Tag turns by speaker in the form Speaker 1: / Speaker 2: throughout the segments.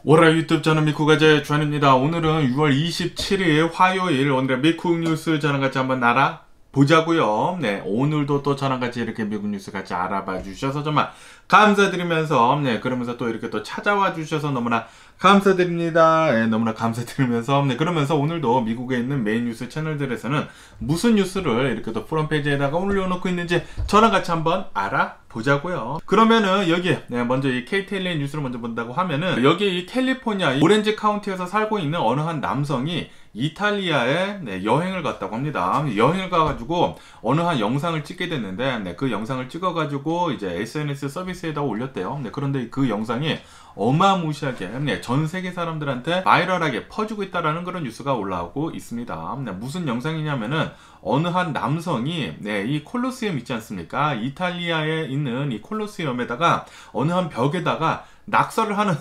Speaker 1: 월화 유튜브 저는 미쿠가제 주한입니다. 오늘은 6월 27일 화요일 오늘의 미국 뉴스 저랑 같이 한번 알아보자고요. 네, 오늘도 또 저랑 같이 이렇게 미국 뉴스 같이 알아봐 주셔서 정말 감사드리면서 그러면서 또 이렇게 또 찾아와 주셔서 너무나 감사드립니다. 너무나 감사드리면서 그러면서 오늘도 미국에 있는 메인 뉴스 채널들에서는 무슨 뉴스를 이렇게 또 프론페이지에다가 올려놓고 있는지 저랑 같이 한번 알아보자고요. 그러면은 여기 먼저 이 KTLA 뉴스를 먼저 본다고 하면은 여기 이 캘리포니아 오렌지 카운티에서 살고 있는 어느 한 남성이 이탈리아에 여행을 갔다고 합니다. 여행을 가가지고 어느 한 영상을 찍게 됐는데 그 영상을 찍어가지고 이제 SNS 서비스에다 올렸대요. 그런데 그 영상이 어마무시하게 전 세계 사람들한테 바이럴하게 퍼지고 있다라는 그런 뉴스가 올라오고 있습니다. 무슨 영상이냐면은 어느 한 남성이 이 콜로세움 있지 않습니까? 이탈리아에 있는 이 콜로세움에다가 어느 한 벽에다가 낙서를 하는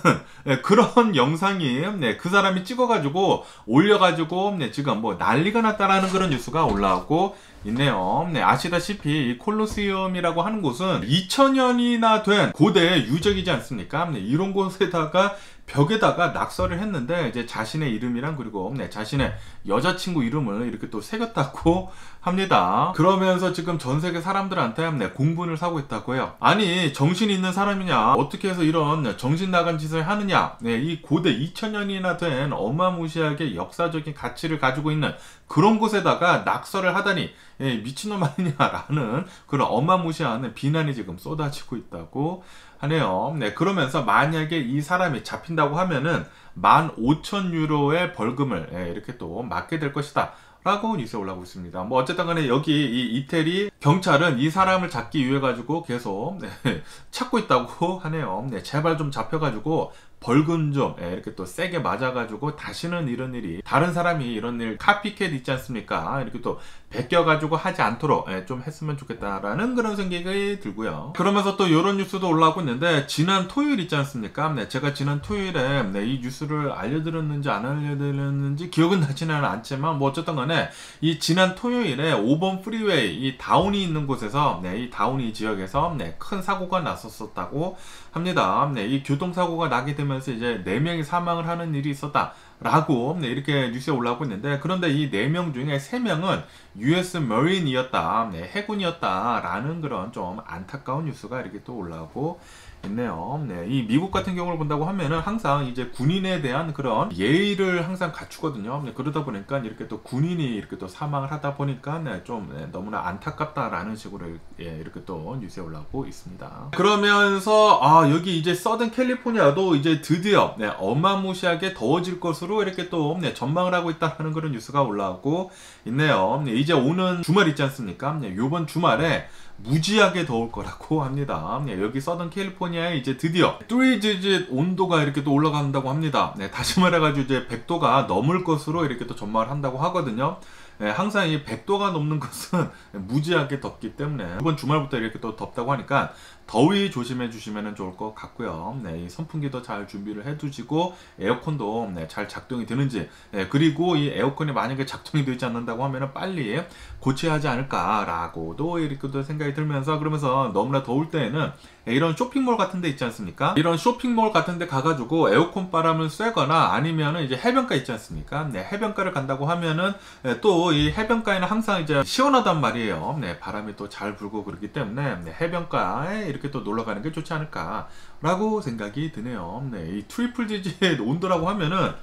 Speaker 1: 그런 영상이 그 사람이 찍어가지고 올려가지고 지금 뭐 난리가 났다라는 그런 뉴스가 올라오고 있네요. 아시다시피 이 콜로세움이라고 하는 곳은 2000년이나 된 고대 유적이지 않습니까? 이런 곳에다가 벽에다가 낙서를 했는데 이제 자신의 이름이랑 그리고 자신의 여자친구 이름을 이렇게 또 새겼다고 합니다. 그러면서 지금 전 세계 사람들한테 공분을 사고 있다고 해요. 아니 정신 있는 사람이냐, 어떻게 해서 이런 정신 나간 짓을 하느냐, 이 고대 2000년이나 된 어마무시하게 역사적인 가치를 가지고 있는 그런 곳에다가 낙서를 하다니 미친놈 아니냐라는 그런 어마무시한 비난이 지금 쏟아지고 있다고 하네요. 그러면서 만약에 이 사람이 잡힌다고 하면은 15,000유로의 벌금을 이렇게 또 맞게 될 것이다 라고 뉴스에 올라오고 있습니다. 뭐 어쨌든 간에 여기 이 이태리 경찰은 이 사람을 잡기 위해 가지고 계속 찾고 있다고 하네요. 제발 좀 잡혀가지고 벌금 좀 이렇게 또 세게 맞아가지고 다시는 이런 일이, 다른 사람이 이런 일 카피캣 있지 않습니까? 이렇게 또 베껴가지고 하지 않도록 좀 했으면 좋겠다라는 그런 생각이 들고요. 그러면서 또 이런 뉴스도 올라오고 있는데, 지난 토요일 있지 않습니까? 제가 지난 토요일에 이 뉴스를 알려드렸는지 안 알려드렸는지 기억은 나지는 않지만 뭐 어쨌든 간에 이 지난 토요일에 5번 프리웨이 이 다운이 있는 곳에서 이 다운이 지역에서 큰 사고가 났었다고 합니다. 이 교통사고가 나게 되면서 이제 4명이 사망을 하는 일이 있었다 라고 이렇게 뉴스에 올라오고 있는데, 그런데 이 4명 중에 3명은 US 머린이었다, 해군이었다 라는 그런 좀 안타까운 뉴스가 이렇게 또 올라오고 있네요. 이 미국 같은 경우를 본다고 하면은 항상 이제 군인에 대한 그런 예의를 항상 갖추거든요. 그러다 보니까 이렇게 또 군인이 이렇게 또 사망을 하다 보니까 좀 너무나 안타깝다라는 식으로 이렇게 또 뉴스에 올라오고 있습니다. 그러면서 여기 이제 서든 캘리포니아도 이제 드디어 어마무시하게 더워질 것으로 이렇게 또 전망을 하고 있다는 그런 뉴스가 올라오고 있네요. 이제 오는 주말 있지 않습니까? 요번 주말에 무지하게 더울 거라고 합니다. 여기 서던 캘리포니아에 이제 드디어 3디짓 온도가 이렇게 또 올라간다고 합니다. 다시 말해가지고 이제 100도가 넘을 것으로 이렇게 또 전망을 한다고 하거든요. 항상 이 100도가 넘는 것은 무지하게 덥기 때문에 이번 주말부터 이렇게 또 덥다고 하니까 더위 조심해 주시면 좋을 것 같고요. 이 선풍기도 잘 준비를 해 두시고 에어컨도 잘 작동이 되는지, 그리고 이 에어컨이 만약에 작동이 되지 않는다고 하면 빨리 고쳐야 하지 않을까 라고도 이렇게 또 생각이 들면서, 그러면서 너무나 더울 때에는 이런 쇼핑몰 같은 데 있지 않습니까? 이런 쇼핑몰 같은 데 가가지고 에어컨 바람을 쐬거나 아니면은 이제 해변가 있지 않습니까? 해변가를 간다고 하면은 또 이 해변가에는 항상 이제 시원하단 말이에요. 바람이 또 잘 불고 그렇기 때문에 해변가에 이렇게 또 놀러 가는 게 좋지 않을까 라고 생각이 드네요. 이 트리플 디짓 온도라고 하면은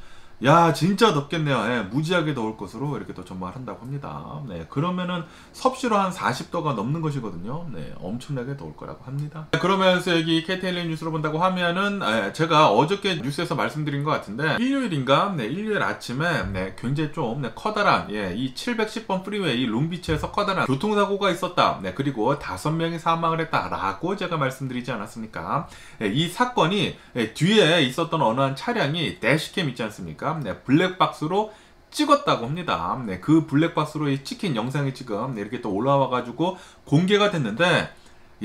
Speaker 1: 야 진짜 덥겠네요. 무지하게 더울 것으로 이렇게 또 전망을 한다고 합니다. 그러면은 섭씨로 한 40도가 넘는 것이거든요. 엄청나게 더울 거라고 합니다. 그러면서 여기 KTLA 뉴스로 본다고 하면은 제가 어저께 뉴스에서 말씀드린 것 같은데, 일요일인가? 일요일 아침에 굉장히 좀 커다란 이 710번 프리웨이 롱비치에서 커다란 교통사고가 있었다. 그리고 5명이 사망을 했다 라고 제가 말씀드리지 않았습니까? 이 사건이 뒤에 있었던 어느 한 차량이 대시캠 있지 않습니까? 블랙박스로 찍었다고 합니다. 그 블랙박스로 찍힌 영상이 지금 이렇게 또 올라와가지고 공개가 됐는데,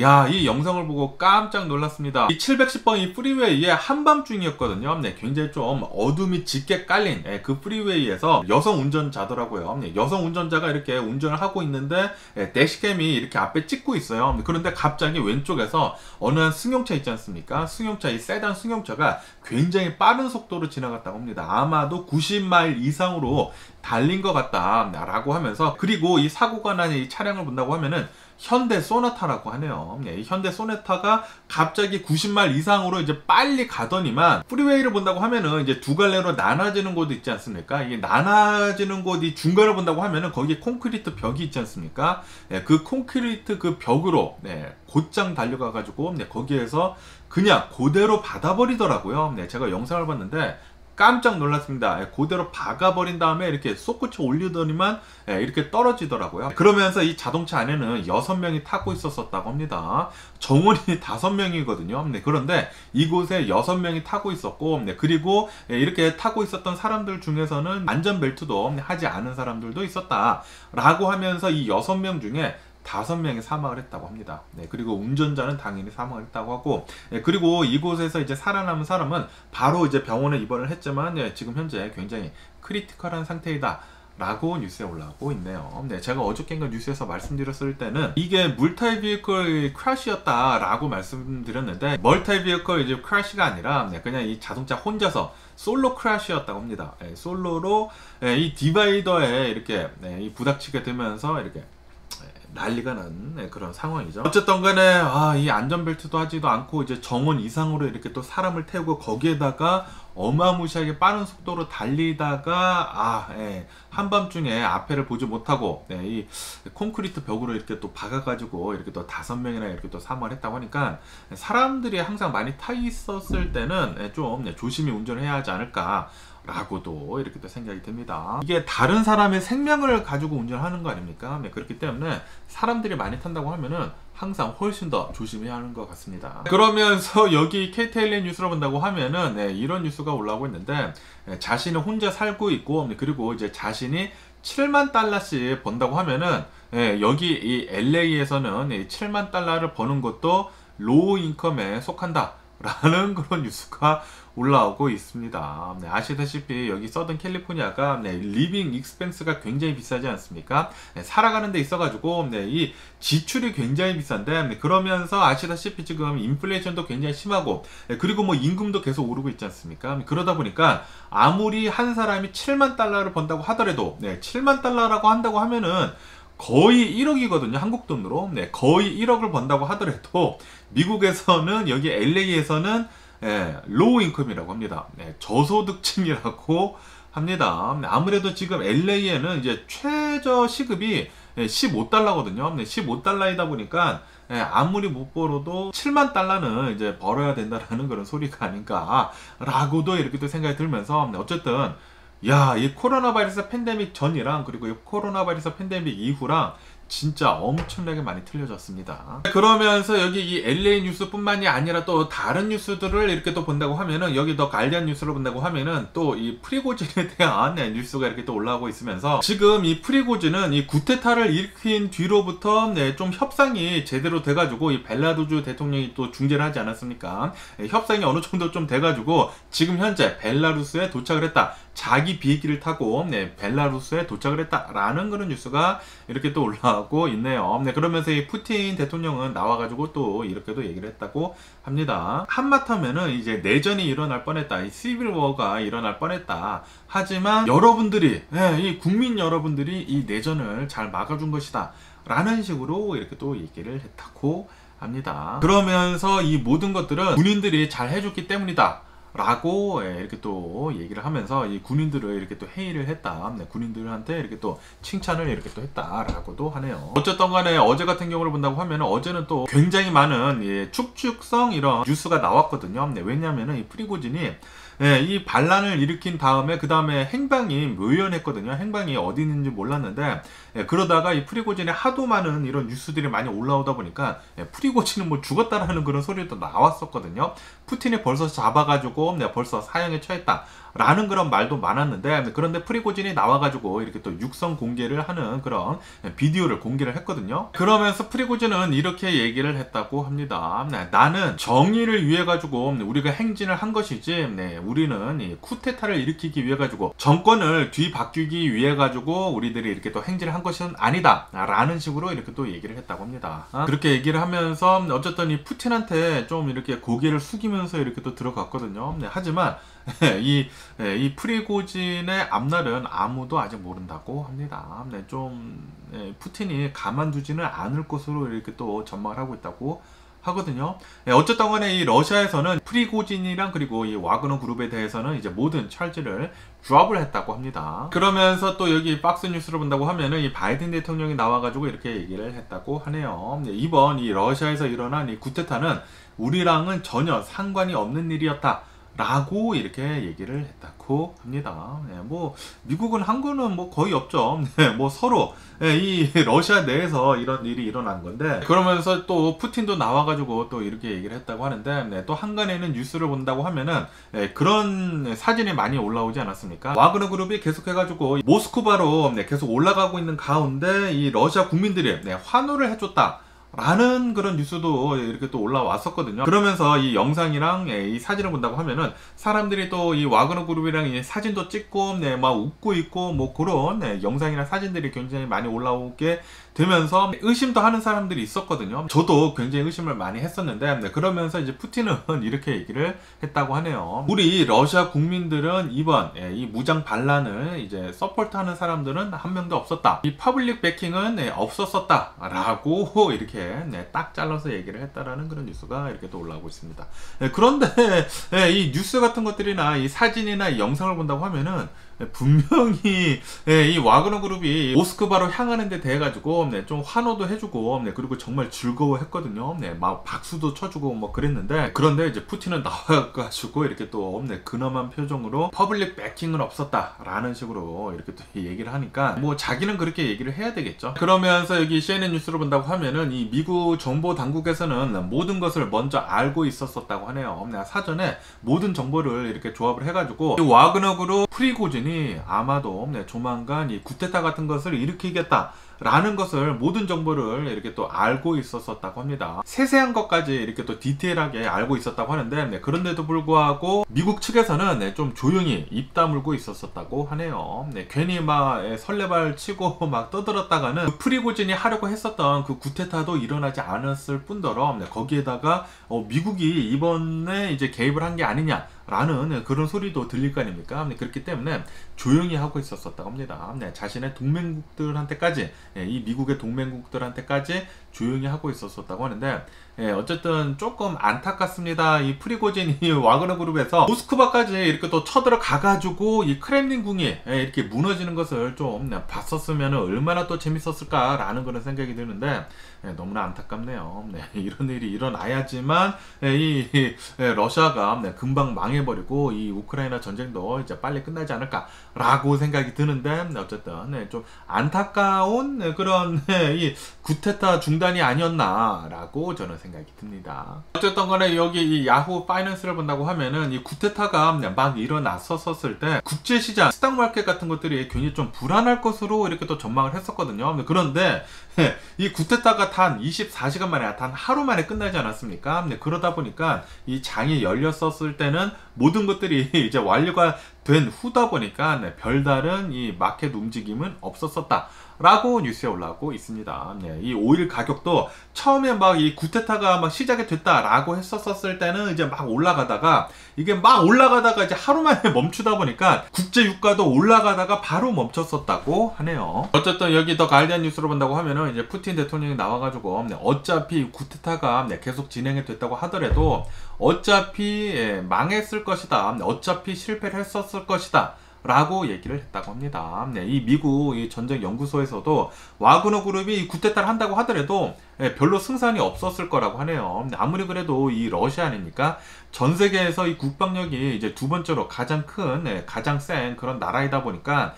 Speaker 1: 야, 이 영상을 보고 깜짝 놀랐습니다. 이 710번 이 프리웨이의 한밤중이었거든요. 네, 굉장히 좀 어둠이 짙게 깔린 그 프리웨이에서 여성 운전자더라고요. 네, 여성 운전자가 이렇게 운전을 하고 있는데 대시캠이 이렇게 앞에 찍고 있어요. 그런데 갑자기 왼쪽에서 어느 한 승용차 있지 않습니까? 승용차, 이 세단 승용차가 굉장히 빠른 속도로 지나갔다고 합니다. 아마도 90마일 이상으로 달린 것 같다라고 하면서, 그리고 이 사고가 난 이 차량을 본다고 하면은 현대 소나타라고 하네요. 이 현대 소나타가 갑자기 90마일 이상으로 이제 빨리 가더니만, 프리웨이를 본다고 하면은 이제 두 갈래로 나눠지는 곳도 있지 않습니까? 이게 나눠지는 곳이 중간을 본다고 하면은 거기에 콘크리트 벽이 있지 않습니까? 그 콘크리트 그 벽으로 곧장 달려가가지고 거기에서 그냥 그대로 받아버리더라고요. 제가 영상을 봤는데 깜짝 놀랐습니다. 그대로 박아버린 다음에 이렇게 솟구쳐 올리더니만 이렇게 떨어지더라고요. 그러면서 이 자동차 안에는 6명이 타고 있었다고 합니다. 정원이 5명이거든요. 그런데 이곳에 6명이 타고 있었고, 그리고 이렇게 타고 있었던 사람들 중에서는 안전벨트도 하지 않은 사람들도 있었다라고 하면서 이 6명 중에 5명이 사망을 했다고 합니다. 그리고 운전자는 당연히 사망을 했다고 하고, 그리고 이곳에서 이제 살아남은 사람은 바로 이제 병원에 입원을 했지만 지금 현재 굉장히 크리티컬한 상태이다 라고 뉴스에 올라오고 있네요. 제가 어저께인가 뉴스에서 말씀드렸을 때는 이게 멀티 비클 크래시였다 라고 말씀드렸는데, 멀티 비클 이제 크래시가 아니라 그냥 이 자동차 혼자서 솔로 크래시였다고 합니다. 솔로로 이 디바이더에 이렇게 부닥치게 되면서 이렇게 난리가 난 그런 상황이죠. 어쨌든 간에 이 안전벨트도 하지도 않고 이제 정원 이상으로 이렇게 또 사람을 태우고, 거기에다가 어마무시하게 빠른 속도로 달리다가 한밤중에 앞에를 보지 못하고 이 콘크리트 벽으로 이렇게 또 박아가지고 이렇게 또 5명이나 이렇게 또 사망을 했다고 하니까, 사람들이 항상 많이 타 있었을 때는 좀 조심히 운전을 해야 하지 않을까 라고도 이렇게 또 생각이 듭니다. 이게 다른 사람의 생명을 가지고 운전하는 거 아닙니까? 그렇기 때문에 사람들이 많이 탄다고 하면은 항상 훨씬 더 조심해야 하는 것 같습니다. 그러면서 여기 KTLA 뉴스를 본다고 하면은 이런 뉴스가 올라오고 있는데, 자신은 혼자 살고 있고, 그리고 이제 자신이 7만 달러씩 번다고 하면은 여기 이 LA에서는 7만 달러를 버는 것도 로우 인컴에 속한다 라는 그런 뉴스가 올라오고 있습니다. 아시다시피 여기 서든 캘리포니아가 리빙 익스펜스가 굉장히 비싸지 않습니까? 살아가는 데 있어가지고 이 지출이 굉장히 비싼데, 그러면서 아시다시피 지금 인플레이션도 굉장히 심하고, 그리고 뭐 임금도 계속 오르고 있지 않습니까? 그러다 보니까 아무리 한 사람이 7만 달러를 번다고 하더라도 7만 달러라고 한다고 하면은 거의 1억이거든요. 한국 돈으로. 거의 1억을 번다고 하더라도 미국에서는, 여기 LA에서는 로우 인컴이라고 합니다. 저소득층이라고 합니다. 아무래도 지금 LA에는 이제 최저 시급이 15달러거든요. 15달러이다 보니까 아무리 못 벌어도 7만 달러는 이제 벌어야 된다라는 그런 소리가 아닌가 라고도 이렇게 또 생각이 들면서, 어쨌든 야, 이 코로나 바이러스 팬데믹 전이랑 그리고 이 코로나 바이러스 팬데믹 이후랑 진짜 엄청나게 많이 틀려졌습니다. 그러면서 여기 이 LA 뉴스뿐만이 아니라 또 다른 뉴스들을 이렇게 또 본다고 하면은, 여기 더 가디언 뉴스를 본다고 하면은 또 이 프리고진에 대한 뉴스가 이렇게 또 올라오고 있으면서, 지금 이 프리고진은 이 구테타를 일으킨 뒤로부터 좀 협상이 제대로 돼가지고, 이 벨라루스 대통령이 또 중재를 하지 않았습니까? 협상이 어느 정도 좀 돼가지고 지금 현재 벨라루스에 도착을 했다. 자기 비행기를 타고 벨라루스에 도착을 했다라는 그런 뉴스가 이렇게 또 올라오고 있네요. 그러면서 이 푸틴 대통령은 나와가지고 또 이렇게도 얘기를 했다고 합니다. 한마터면은 이제 내전이 일어날 뻔했다, 이 시빌워가 일어날 뻔했다. 하지만 여러분들이, 이 국민 여러분들이 이 내전을 잘 막아준 것이다 라는 식으로 이렇게 또 얘기를 했다고 합니다. 그러면서 이 모든 것들은 군인들이 잘 해줬기 때문이다 라고 이렇게 또 얘기를 하면서, 이 군인들을 이렇게 또 회의를 했다, 군인들한테 이렇게 또 칭찬을 이렇게 또 했다라고도 하네요. 어쨌든 간에 어제 같은 경우를 본다고 하면, 어제는 또 굉장히 많은 축축성 이런 뉴스가 나왔거든요. 왜냐하면 이 프리고진이 이 반란을 일으킨 다음에 그 다음에 행방이 묘연했거든요. 행방이 어디 있는지 몰랐는데, 그러다가 이 프리고진에 하도 많은 이런 뉴스들이 많이 올라오다 보니까 프리고진은 뭐 죽었다라는 그런 소리도 나왔었거든요. 푸틴이 벌써 잡아가지고 벌써 사형에 처했다 라는 그런 말도 많았는데, 그런데 프리고진이 나와가지고 이렇게 또 육성 공개를 하는 그런 비디오를 공개를 했거든요. 그러면서 프리고진은 이렇게 얘기를 했다고 합니다. 네, 나는 정의를 위해 가지고 우리가 행진을 한 것이지, 네, 우리는 이 쿠데타를 일으키기 위해 가지고 정권을 뒤바뀌기 위해 가지고 우리들이 이렇게 또 행진을 한 것은 아니다 라는 식으로 이렇게 또 얘기를 했다고 합니다. 그렇게 얘기를 하면서 어쨌든 이 푸틴한테 좀 이렇게 고개를 숙이면서 이렇게 또 들어갔거든요. 네, 하지만 이 프리고진의 앞날은 아무도 아직 모른다고 합니다. 네, 좀 푸틴이 가만두지는 않을 것으로 이렇게 또 전망을 하고 있다고 하거든요. 어쨌든 간에 이 러시아에서는 프리고진이랑 그리고 이 와그너 그룹에 대해서는 이제 모든 찰지를 드롭을 했다고 합니다. 그러면서 또 여기 박스 뉴스를 본다고 하면은 이 바이든 대통령이 나와가지고 이렇게 얘기를 했다고 하네요. 이번 이 러시아에서 일어난 이 쿠데타는 우리랑은 전혀 상관이 없는 일이었다 라고 이렇게 얘기를 했다고 합니다. 뭐 미국은 한 거는 뭐 거의 없죠. 뭐 서로 이 러시아 내에서 이런 일이 일어난 건데, 그러면서 또 푸틴도 나와가지고 또 이렇게 얘기를 했다고 하는데, 또 한간에는 뉴스를 본다고 하면은 그런 사진이 많이 올라오지 않았습니까? 와그너 그룹이 계속해가지고 모스크바로 계속 올라가고 있는 가운데 이 러시아 국민들이 환호를 해줬다 라는 그런 뉴스도 이렇게 또 올라왔었거든요. 그러면서 이 영상이랑 이 사진을 본다고 하면은 사람들이 또 이 와그너 그룹이랑 이 사진도 찍고 막 웃고 있고 뭐 그런 영상이나 사진들이 굉장히 많이 올라오게 되면서 의심도 하는 사람들이 있었거든요. 저도 굉장히 의심을 많이 했었는데, 그러면서 이제 푸틴은 이렇게 얘기를 했다고 하네요. 우리 러시아 국민들은 이번 이 무장 반란을 이제 서포트하는 사람들은 한 명도 없었다. 이 퍼블릭 베킹은 없었었다 라고 이렇게 딱 잘라서 얘기를 했다라는 그런 뉴스가 이렇게 또 올라오고 있습니다. 그런데 이 뉴스 같은 것들이나 이 사진이나 이 영상을 본다고 하면은 분명히 이 와그너 그룹이 모스크바로 향하는 데 대해 가지고 좀 환호도 해주고 그리고 정말 즐거워했거든요. 막 박수도 쳐주고 뭐 그랬는데, 그런데 이제 푸틴은 나와가지고 이렇게 또 근엄한 표정으로 퍼블릭 베킹은 없었다 라는 식으로 이렇게 또 얘기를 하니까 뭐 자기는 그렇게 얘기를 해야 되겠죠. 그러면서 여기 CNN 뉴스를 본다고 하면은 이 미국 정보 당국에서는 모든 것을 먼저 알고 있었었다고 하네요. 사전에 모든 정보를 이렇게 조합을 해가지고 이 와그너 그룹 프리고진이 아마도 조만간 이 쿠데타 같은 것을 일으키겠다 라는 것을, 모든 정보를 이렇게 또 알고 있었다고 합니다. 세세한 것까지 이렇게 또 디테일하게 알고 있었다고 하는데, 그런데도 불구하고 미국 측에서는 좀 조용히 입 다물고 있었다고 하네요. 괜히 막 설레발 치고 막 떠들었다가는 그 프리고진이 하려고 했었던 그 쿠데타도 일어나지 않았을 뿐더러 거기에다가 미국이 이번에 이제 개입을 한 게 아니냐 라는 그런 소리도 들릴 거 아닙니까? 그렇기 때문에 조용히 하고 있었다고 합니다. 자신의 동맹국들한테까지, 이 미국의 동맹국들한테까지 조용히 하고 있었다고 하는데, 어쨌든 조금 안타깝습니다. 이 프리고진이 와그너 그룹에서 모스크바까지 이렇게 또 쳐들어가가지고 이 크렘린궁이 이렇게 무너지는 것을 좀 봤었으면 얼마나 또 재밌었을까라는 그런 생각이 드는데, 너무나 안타깝네요. 이런 일이 일어나야지만 이 러시아가 금방 망해버리고 이 우크라이나 전쟁도 이제 빨리 끝나지 않을까라고 생각이 드는데, 어쨌든 좀 안타까운 그런 이 쿠데타 중단이 아니었나라고 저는 생각이 듭니다. 어쨌든 간에 여기 이 야후 파이낸스를 본다고 하면은 이 쿠데타가 막 일어났었을 때 국제시장, 스탁마켓 같은 것들이 굉장히 좀 불안할 것으로 이렇게 또 전망을 했었거든요. 그런데 이 쿠데타가 단 24시간 만에, 단 하루 만에 끝나지 않았습니까? 그러다 보니까 이 장이 열렸었을 때는 모든 것들이 이제 완료가 된 후다 보니까 별다른 이 마켓 움직임은 없었었다 라고 뉴스에 올라오고 있습니다. 이 오일 가격도 처음에 막 이 쿠데타가 막 시작이 됐다라고 했었을 때는 이제 막 올라가다가, 이게 막 올라가다가 이제 하루 만에 멈추다 보니까 국제 유가도 올라가다가 바로 멈췄었다고 하네요. 어쨌든 여기 더 가디언 뉴스로 본다고 하면은 이제 푸틴 대통령이 나와가지고 어차피 쿠데타가 계속 진행이 됐다고 하더라도 어차피 망했을 것이다, 어차피 실패를 했었을 것이다 라고 얘기를 했다고 합니다. 이 미국 이 전쟁 연구소에서도 와그너 그룹이 쿠데타를 한다고 하더라도 별로 승산이 없었을 거라고 하네요. 아무리 그래도 이 러시아니까 전 세계에서 이 국방력이 이제 두 번째로 가장 큰, 가장 센 그런 나라이다 보니까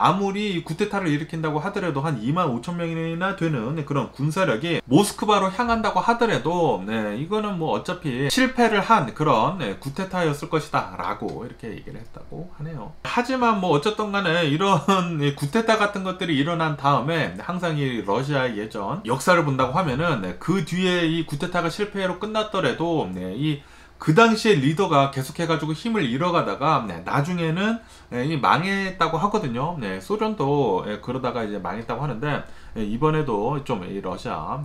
Speaker 1: 아무리 쿠데타를 일으킨다고 하더라도 한 2만 5천 명이나 되는 그런 군사력이 모스크바로 향한다고 하더라도 이거는 뭐 어차피 실패를 한 그런 쿠데타였을 것이다 라고 이렇게 얘기를 했다고 하네요. 하지만 뭐 어쨌든 간에 이런 쿠데타 같은 것들이 일어난 다음에 항상 이 러시아의 예전 역사를 본다고 하면은 그 뒤에 이 쿠데타가 실패로 끝났더라도 그 당시에 리더가 계속해가지고 힘을 잃어가다가 나중에는 망했다고 하거든요. 소련도 그러다가 이제 망했다고 하는데 이번에도 좀 이 러시아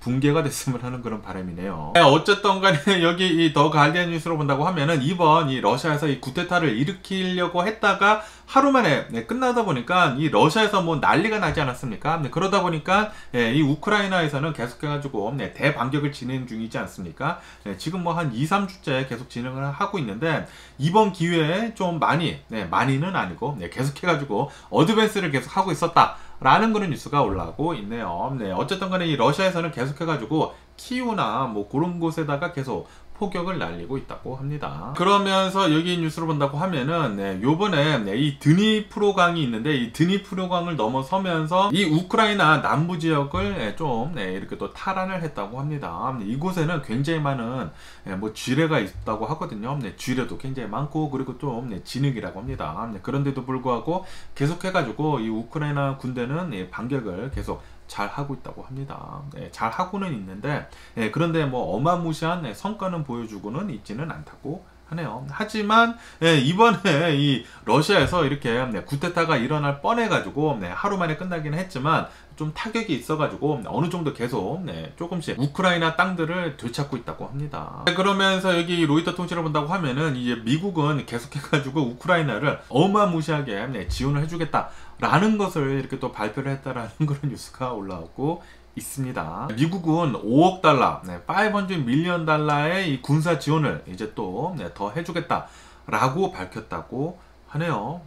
Speaker 1: 붕괴가 됐으면 하는 그런 바람이네요. 어쨌든 간에 여기 이 더 가디언 뉴스로 본다고 하면은 이번 이 러시아에서 이 쿠데타를 일으키려고 했다가 하루 만에 끝나다 보니까 이 러시아에서 뭐 난리가 나지 않았습니까? 그러다 보니까 이 우크라이나에서는 계속해가지고 대반격을 진행 중이지 않습니까? 지금 뭐 한 2, 3주째 계속 진행을 하고 있는데 이번 기회에 좀 많이는 아니고 계속해가지고 어드밴스를 계속 하고 있었다 라는 그런 뉴스가 올라오고 있네요. 어쨌든 간에 이 러시아에서는 계속해가지고 키우나 뭐 그런 곳에다가 계속 포격을 날리고 있다고 합니다. 그러면서 여기 뉴스를 본다고 하면은 요번에 이 드니프로강이 있는데 이 드니프로강을 넘어서면서 이 우크라이나 남부 지역을 좀 이렇게 또 탈환을 했다고 합니다. 이곳에는 굉장히 많은 뭐 쥐레가 있다고 하거든요. 쥐레도 굉장히 많고 그리고 좀 진흙이라고 합니다. 그런데도 불구하고 계속해가지고 이 우크라이나 군대는 반격을 계속 잘 하고 있다고 합니다. 잘 하고는 있는데 그런데 뭐 어마무시한 성과는 보여주고는 있지는 않다고 하네요. 하지만 이번에 이 러시아에서 이렇게 쿠데타가 일어날 뻔해가지고 하루 만에 끝나기는 했지만 좀 타격이 있어가지고 어느 정도 계속 조금씩 우크라이나 땅들을 되찾고 있다고 합니다. 그러면서 여기 로이터 통신을 본다고 하면은 이제 미국은 계속해가지고 우크라이나를 어마무시하게 지원을 해주겠다 라는 것을 이렇게 또 발표를 했다라는 그런 뉴스가 올라오고 있습니다. 미국은 5억 달러, 500 밀리언 달러의 이 군사 지원을 이제 또 더 해주겠다 라고 밝혔다고 하네요.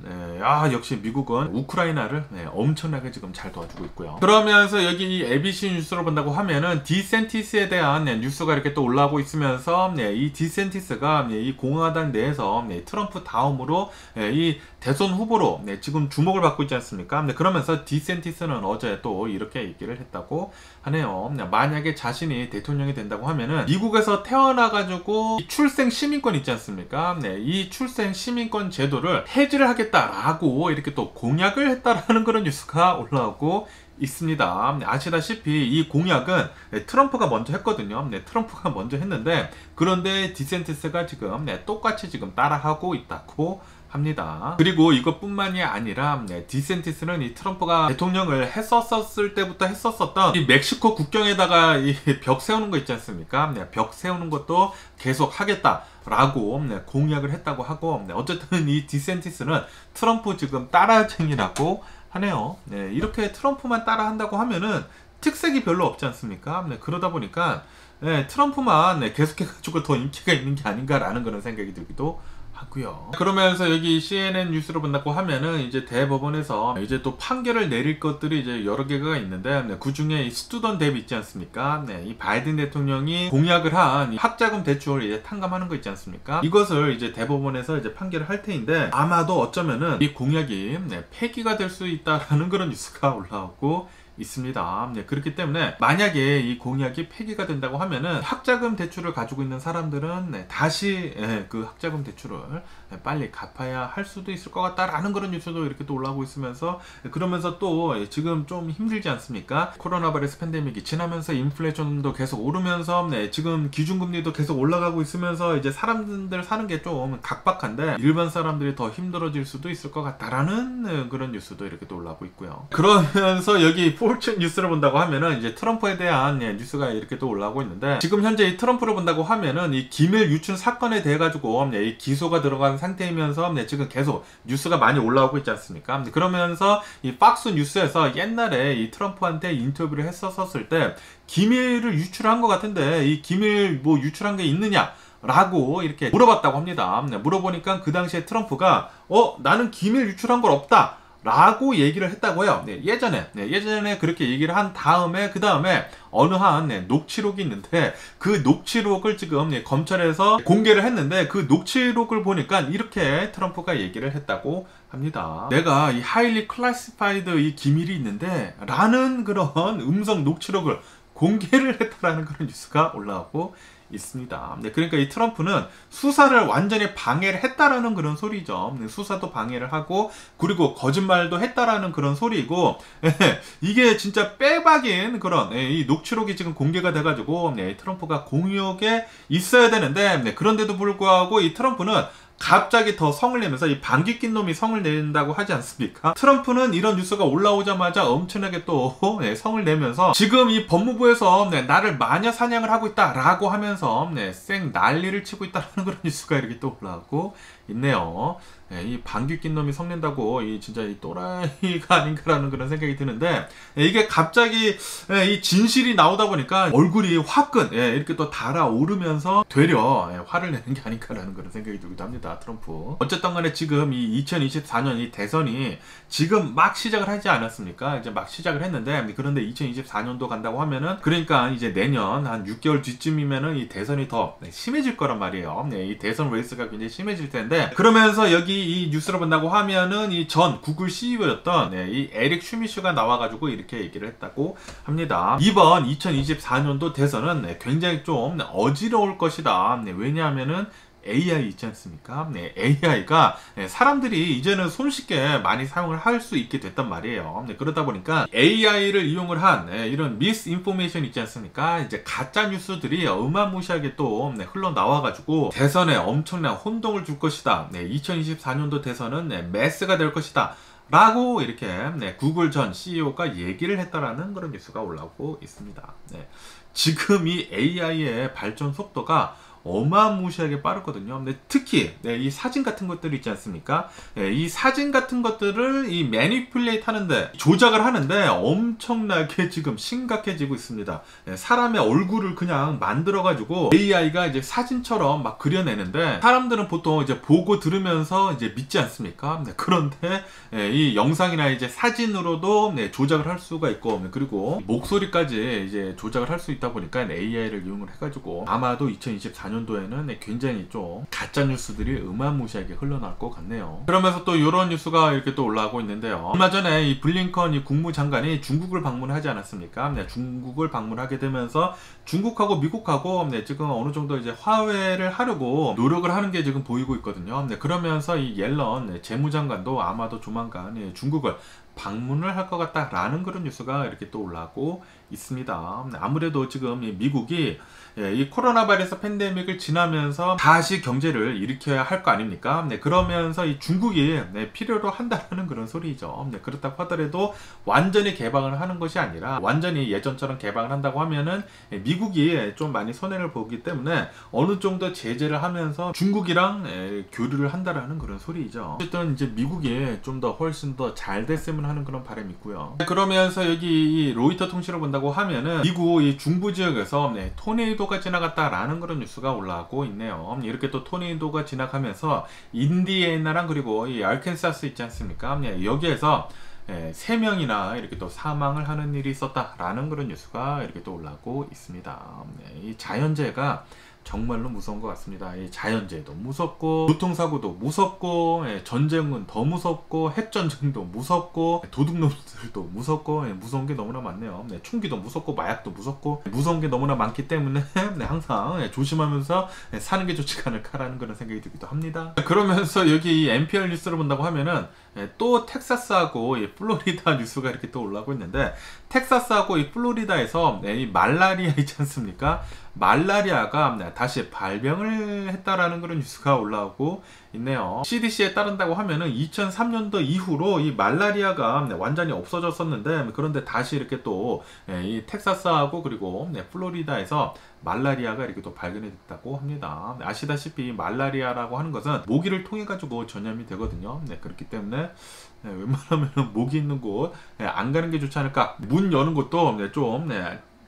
Speaker 1: 역시 미국은 우크라이나를 엄청나게 지금 잘 도와주고 있고요. 그러면서 여기 이 ABC 뉴스를 본다고 하면은 디센티스에 대한 뉴스가 이렇게 또 올라오고 있으면서 이 디센티스가 이 공화당 내에서 트럼프 다음으로 이 대선 후보로 지금 주목을 받고 있지 않습니까? 그러면서 디센티스는 어제 또 이렇게 얘기를 했다고 하네요. 만약에 자신이 대통령이 된다고 하면은 미국에서 태어나가지고 출생 시민권 있지 않습니까? 이 출생 시민권 제도를 폐지를 하겠다라고 이렇게 또 공약을 했다라는 그런 뉴스가 올라오고 있습니다. 아시다시피 이 공약은 트럼프가 먼저 했거든요. 트럼프가 먼저 했는데 그런데 디센티스가 지금 똑같이 지금 따라하고 있다고 합니다. 그리고 이것뿐만이 아니라 디센티스는 이 트럼프가 대통령을 했었을 때부터 했었던 이 멕시코 국경에다가 이 벽 세우는 거 있지 않습니까? 벽 세우는 것도 계속 하겠다 라고 공약을 했다고 하고 어쨌든 이 디센티스는 트럼프 지금 따라쟁이라고 하네요. 이렇게 트럼프만 따라한다고 하면은 특색이 별로 없지 않습니까? 그러다 보니까 트럼프만 계속해가지고 더 인기가 있는 게 아닌가라는 그런 생각이 들기도 하고요. 그러면서 여기 CNN 뉴스를 본다고 하면은 이제 대법원에서 이제 또 판결을 내릴 것들이 이제 여러 개가 있는데 그 중에 이 스튜던 뎁 있지 않습니까? 이 바이든 대통령이 공약을 한 학자금 대출 이제 탕감하는 거 있지 않습니까? 이것을 이제 대법원에서 이제 판결을 할 테인데 아마도 어쩌면은 이 공약이 폐기가 될 수 있다라는 그런 뉴스가 올라오고 있습니다. 그렇기 때문에 만약에 이 공약이 폐기가 된다고 하면은 학자금 대출을 가지고 있는 사람들은 다시 그 학자금 대출을 빨리 갚아야 할 수도 있을 것 같다라는 그런 뉴스도 이렇게 또 올라오고 있으면서 그러면서 또 지금 좀 힘들지 않습니까? 코로나 바이러스 팬데믹이 지나면서 인플레이션도 계속 오르면서 지금 기준금리도 계속 올라가고 있으면서 이제 사람들 사는 게 좀 각박한데 일반 사람들이 더 힘들어질 수도 있을 것 같다라는 그런 뉴스도 이렇게 또 올라오고 있고요. 그러면서 여기 포춘 뉴스를 본다고 하면은 이제 트럼프에 대한 뉴스가 이렇게 또 올라오고 있는데 지금 현재 이 트럼프를 본다고 하면은 이 기밀 유출 사건에 대해 가지고 이 기소가 들어간 상태이면서 지금 계속 뉴스가 많이 올라오고 있지 않습니까? 그러면서 이 박스 뉴스에서 옛날에 이 트럼프한테 인터뷰를 했었을 때 기밀을 유출한 것 같은데 이 기밀 뭐 유출한 게 있느냐? 라고 이렇게 물어봤다고 합니다. 물어보니까 그 당시에 트럼프가 나는 기밀 유출한 건 없다 라고 얘기를 했다고요. 네, 예전에 그렇게 얘기를 한 다음에 그 다음에 어느 한 녹취록이 있는데 그 녹취록을 지금 검찰에서 공개를 했는데 그 녹취록을 보니까 이렇게 트럼프가 얘기를 했다고 합니다. 내가 이 highly classified 이 기밀이 있는데 라는 그런 음성 녹취록을 공개를 했다라는 그런 뉴스가 올라오고 있습니다. 네, 그러니까 이 트럼프는 수사를 완전히 방해를 했다라는 그런 소리죠. 네, 수사도 방해를 하고 그리고 거짓말도 했다라는 그런 소리고 이게 진짜 빼박인 그런 이 녹취록이 지금 공개가 돼가지고 트럼프가 공역에 있어야 되는데 그런데도 불구하고 이 트럼프는 갑자기 더 성을 내면서 이 방귀 낀 놈이 성을 낸다고 하지 않습니까? 트럼프는 이런 뉴스가 올라오자마자 엄청나게 또 성을 내면서 지금 이 법무부에서 나를 마녀 사냥을 하고 있다라고 하면서 쌩 난리를 치고 있다는 그런 뉴스가 이렇게 또 올라오고 있네요. 이 방귀 낀 놈이 성낸다고 이 진짜 이 또라이가 아닌가라는 그런 생각이 드는데 이게 갑자기 이 진실이 나오다 보니까 얼굴이 화끈 이렇게 또 달아오르면서 되려 화를 내는 게 아닌가라는 그런 생각이 들기도 합니다. 트럼프. 어쨌든 간에 지금 이 2024년 이 대선이 지금 막 시작을 하지 않았습니까? 이제 막 시작을 했는데 그런데 2024년도 간다고 하면은 그러니까 이제 내년 한 6개월 뒤쯤이면은 이 대선이 더 심해질 거란 말이에요. 이 대선 레이스가 굉장히 심해질 텐데 그러면서 여기 이 뉴스를 본다고 하면은 이 전 구글 CEO였던 이 에릭 슈미슈가 나와가지고 이렇게 얘기를 했다고 합니다. 이번 2024년도 대선은 굉장히 좀 어지러울 것이다. 왜냐하면은 AI 있지 않습니까? AI가 사람들이 이제는 손쉽게 많이 사용을 할 수 있게 됐단 말이에요. 그러다 보니까 AI를 이용을 한 이런 미스인포메이션 있지 않습니까? 이제 가짜 뉴스들이 어마무시하게 또 흘러나와가지고 대선에 엄청난 혼동을 줄 것이다. 2024년도 대선은 메스가 될 것이다. 라고 이렇게 구글 전 CEO가 얘기를 했다라는 그런 뉴스가 올라오고 있습니다. 지금 이 AI의 발전 속도가 어마무시하게 빠르거든요. 근데 특히 이 사진 같은 것들이 있지 않습니까? 이 사진 같은 것들을 이 매니플레이트 하는데 조작을 하는데 엄청나게 지금 심각해지고 있습니다. 사람의 얼굴을 그냥 만들어 가지고 AI가 이제 사진처럼 막 그려내는데 사람들은 보통 이제 보고 들으면서 이제 믿지 않습니까? 그런데 이 영상이나 이제 사진으로도 조작을 할 수가 있고 그리고 목소리까지 이제 조작을 할 수 있다 보니까 AI를 이용을 해가지고 아마도 2024년도에는 굉장히 좀 가짜 뉴스들이 어마무시하게 흘러나올 것 같네요. 그러면서 또 이런 뉴스가 이렇게 또 올라오고 있는데요. 얼마 전에 이 블링컨 이 국무장관이 중국을 방문하지 않았습니까? 중국을 방문하게 되면서 중국하고 미국하고 지금 어느 정도 이제 화해를 하려고 노력을 하는 게 지금 보이고 있거든요. 그러면서 이 옐런 재무장관도 아마도 조만간 중국을 방문을 할 것 같다라는 그런 뉴스가 이렇게 또 올라오고 있습니다. 아무래도 지금 미국이 이 코로나 바이러스 팬데믹을 지나면서 다시 경제를 일으켜야 할 거 아닙니까? 그러면서 이 중국이 필요로 한다는 그런 소리죠. 그렇다고 하더라도 완전히 개방을 하는 것이 아니라 완전히 예전처럼 개방을 한다고 하면은 미국이 좀 많이 손해를 보기 때문에 어느 정도 제재를 하면서 중국이랑 교류를 한다라는 그런 소리죠. 어쨌든 이제 미국이 좀 더 훨씬 더 잘 됐으면 하는 그런 바람이 있고요. 그러면서 여기 이 로이터 통신을 본다고 하면은 미국 이 중부 지역에서 토네이도가 지나갔다라는 그런 뉴스가 올라오고 있네요. 이렇게 또 토네이도가 지나가면서 인디애나랑 그리고 이 알캔사스 있지 않습니까? 여기에서 3명이나 이렇게 또 사망을 하는 일이 있었다라는 그런 뉴스가 이렇게 또 올라오고 있습니다. 이 자연재해가 정말로 무서운 것 같습니다. 이 자연재해도 무섭고 교통사고도 무섭고 전쟁은 더 무섭고 핵전쟁도 무섭고 도둑놈들도 무섭고 무서운 게 너무나 많네요. 총기도 무섭고 마약도 무섭고 무서운 게 너무나 많기 때문에 항상 조심하면서 사는 게 좋지 않을까라는 그런 생각이 들기도 합니다. 그러면서 여기 이 NPR 뉴스를 본다고 하면은 또 텍사스하고 이 플로리다 뉴스가 이렇게 또 올라오고 있는데 텍사스하고 이 플로리다에서 이 말라리아 있지 않습니까? 말라리아가 다시 발병을 했다라는 그런 뉴스가 올라오고 있네요. CDC에 따른다고 하면은 2003년도 이후로 이 말라리아가 완전히 없어졌었는데 그런데 다시 이렇게 또 이 텍사스하고 그리고 플로리다에서 말라리아가 이렇게 또 발견이 됐다고 합니다. 아시다시피 말라리아라고 하는 것은 모기를 통해 가지고 전염이 되거든요. 그렇기 때문에 웬만하면 모기 있는 곳 안 가는 게 좋지 않을까. 문 여는 것도 좀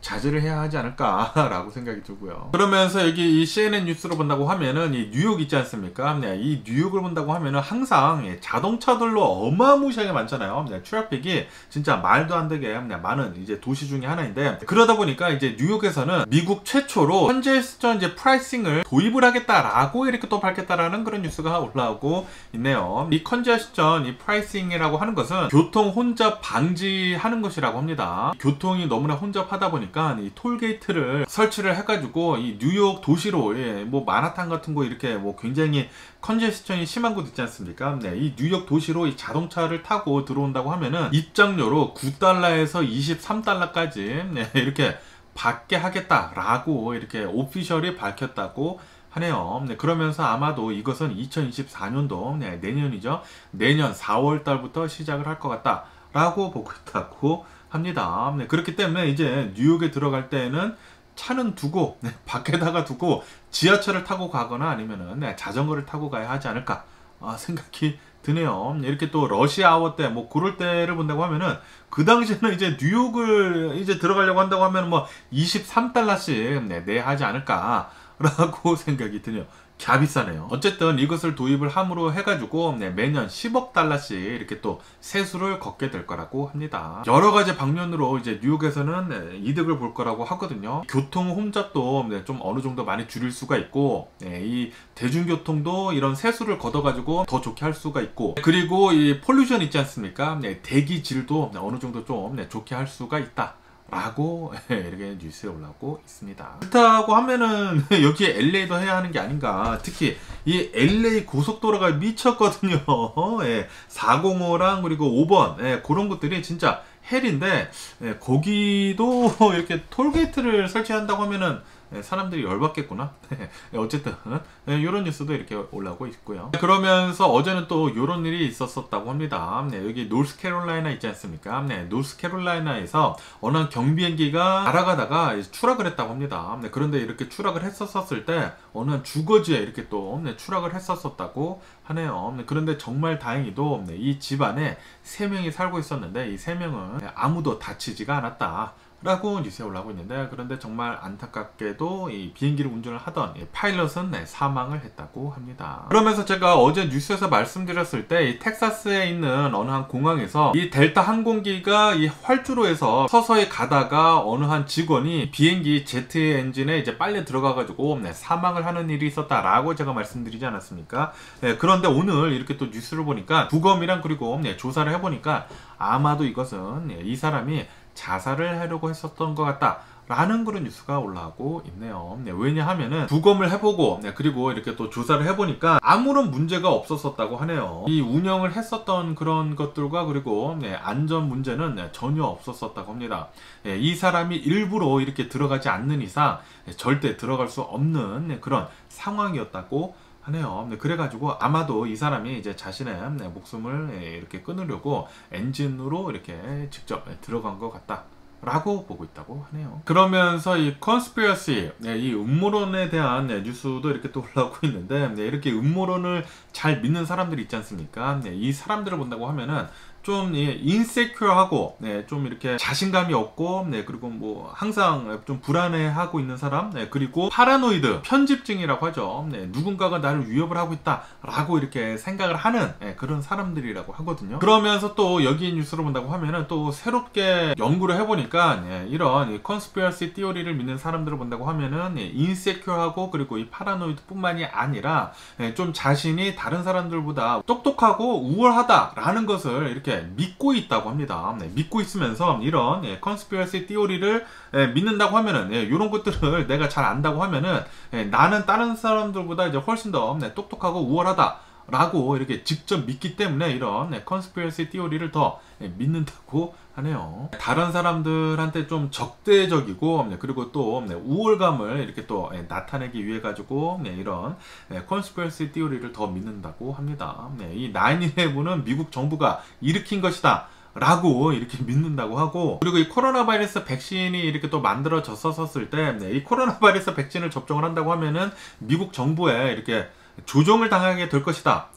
Speaker 1: 자제를 해야 하지 않을까라고 생각이 들고요. 그러면서 여기 이 CNN 뉴스로 본다고 하면은 이 뉴욕 있지 않습니까? 네, 이 뉴욕을 본다고 하면은 항상 자동차들로 어마무시하게 많잖아요. 네, 트래픽이 진짜 말도 안 되게 많은 이제 도시 중에 하나인데, 그러다 보니까 이제 뉴욕에서는 미국 최초로 컨제스션 이제 프라이싱을 도입을 하겠다라고 이렇게 또 밝혔다라는 그런 뉴스가 올라오고 있네요. 이 컨제스션 이 프라이싱이라고 하는 것은 교통 혼잡 방지하는 것이라고 합니다. 교통이 너무나 혼잡하다 보니까 이 톨게이트를 설치를 해가지고 이 뉴욕 도시로 뭐 마나탄 같은 거 이렇게 뭐 굉장히 컨제스션이 심한 곳 있지 않습니까? 네, 이 뉴욕 도시로 이 자동차를 타고 들어온다고 하면은 입장료로 $9에서 $23까지 네, 이렇게 받게 하겠다라고 이렇게 오피셜이 밝혔다고 하네요. 네, 그러면서 아마도 이것은 2024년도 네, 내년이죠. 내년 4월 달부터 시작을 할 것 같다라고 보고 있다고 합니다. 네, 그렇기 때문에 이제 뉴욕에 들어갈 때는 차는 두고 네, 밖에다가 두고 지하철을 타고 가거나 아니면은 네, 자전거를 타고 가야 하지 않을까 생각이 드네요. 이렇게 또 러시 아워 때 뭐 그럴 때를 본다고 하면은 그 당시에는 이제 뉴욕을 이제 들어가려고 한다고 하면 뭐 $23씩 네, 내야 하지 않을까라고 생각이 드네요. 갸비싸네요. 어쨌든 이것을 도입을 함으로 해가지고 네, 매년 $10억 이렇게 또 세수를 걷게 될 거라고 합니다. 여러 가지 방면으로 이제 뉴욕에서는 네, 이득을 볼 거라고 하거든요. 교통 혼잡도 네, 좀 어느 정도 많이 줄일 수가 있고 네, 이 대중교통도 이런 세수를 걷어가지고 더 좋게 할 수가 있고, 그리고 이 폴루션 있지 않습니까? 네, 대기 질도 네, 어느 정도 좀 네, 좋게 할 수가 있다 라고 이렇게 뉴스에 올라오고 있습니다. 그렇다고 하면은 여기 LA도 해야 하는 게 아닌가. 특히 이 LA 고속도로가 미쳤거든요. 예, 405랑 그리고 5번 예, 그런 것들이 진짜 헬인데 예, 거기도 이렇게 톨게이트를 설치한다고 하면은 사람들이 열받겠구나. 어쨌든 이런 뉴스도 이렇게 올라오고 있고요. 그러면서 어제는 또 이런 일이 있었다고 합니다. 네, 여기 노스캐롤라이나 있지 않습니까? 네, 노스캐롤라이나에서 어느 한 경비행기가 날아가다가 추락을 했다고 합니다. 네, 그런데 이렇게 추락을 했었을 때 어느 한 주거지에 이렇게 또 추락을 했었다고 하네요. 네, 그런데 정말 다행히도 이 집안에 3명이 살고 있었는데 이 3명은 아무도 다치지가 않았다 라고 뉴스에 올라오고 있는데, 그런데 정말 안타깝게도 이 비행기를 운전을 하던 파일럿은 사망을 했다고 합니다. 그러면서 제가 어제 뉴스에서 말씀드렸을 때 이 텍사스에 있는 어느 한 공항에서 이 델타 항공기가 이 활주로에서 서서히 가다가 어느 한 직원이 비행기 제트 엔진에 이제 빨려 들어가가지고 사망을 하는 일이 있었다라고 제가 말씀드리지 않았습니까? 그런데 오늘 이렇게 또 뉴스를 보니까 부검이랑 그리고 조사를 해보니까 아마도 이것은 이 사람이 자살을 하려고 했었던 것 같다 라는 그런 뉴스가 올라오고 있네요. 네, 왜냐하면은 부검을 해보고 그리고 이렇게 또 조사를 해보니까 아무런 문제가 없었다고 하네요. 이 운영을 했었던 그런 것들과 그리고 안전 문제는 전혀 없었다고 합니다. 이 사람이 일부러 이렇게 들어가지 않는 이상 절대 들어갈 수 없는 그런 상황이었다고 하네요. 그래가지고 아마도 이 사람이 이제 자신의 목숨을 이렇게 끊으려고 엔진으로 이렇게 직접 들어간 것 같다 라고 보고 있다고 하네요. 그러면서 이 컨스피러시, 이 음모론에 대한 뉴스도 이렇게 또 올라오고 있는데, 이렇게 음모론을 잘 믿는 사람들이 있지 않습니까? 이 사람들을 본다고 하면은 좀 인세큐어하고 좀 이렇게 자신감이 없고 그리고 뭐 항상 좀 불안해하고 있는 사람, 그리고 파라노이드 편집증이라고 하죠. 누군가가 나를 위협을 하고 있다 라고 이렇게 생각을 하는 그런 사람들이라고 하거든요. 그러면서 또 여기 뉴스를 본다고 하면은 또 새롭게 연구를 해보니까 이런 컨스피러시 티오리를 믿는 사람들을 본다고 하면은 인세큐어하고 그리고 이 파라노이드 뿐만이 아니라 좀 자신이 다른 사람들보다 똑똑하고 우월하다 라는 것을 이렇게 믿고 있다고 합니다. 믿고 있으면서 이런 컨스피러시 티오리를 믿는다고 하면은 이런 것들을 내가 잘 안다고 하면은 나는 다른 사람들보다 이제 훨씬 더 똑똑하고 우월하다 라고 이렇게 직접 믿기 때문에 이런 컨스피러시 티오리를 더 믿는다고 하네요. 다른 사람들한테 좀 적대적이고 그리고 또 우월감을 이렇게 또 나타내기 위해 가지고 이런 컨스피러시 티오리를 더 믿는다고 합니다. 이 9/11은 미국 정부가 일으킨 것이다 라고 이렇게 믿는다고 하고, 그리고 이 코로나 바이러스 백신이 이렇게 또 만들어졌었을 때 이 코로나 바이러스 백신을 접종을 한다고 하면은 미국 정부에 이렇게 조종을 당하게 될 것이다.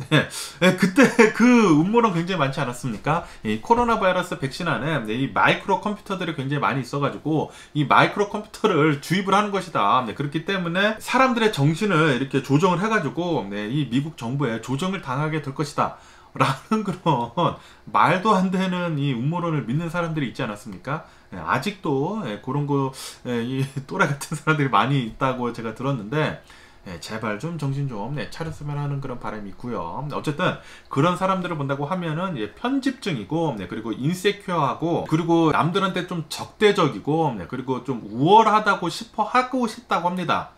Speaker 1: 그때 그 음모론 굉장히 많지 않았습니까? 이 코로나 바이러스 백신 안에 이 마이크로 컴퓨터들이 굉장히 많이 있어가지고 이 마이크로 컴퓨터를 주입을 하는 것이다. 그렇기 때문에 사람들의 정신을 이렇게 조정을 해가지고 이 미국 정부에 조정을 당하게 될 것이다. 라는 그런 말도 안 되는 이 음모론을 믿는 사람들이 있지 않았습니까? 아직도 그런 이 또래 같은 사람들이 많이 있다고 제가 들었는데, 제발 좀 정신 좀 차렸으면 하는 그런 바람이 있고요. 어쨌든 그런 사람들을 본다고 하면은 편집증이고, 그리고 인세큐어하고, 그리고 남들한테 좀 적대적이고, 그리고 좀 우월하다고 하고 싶다고 합니다.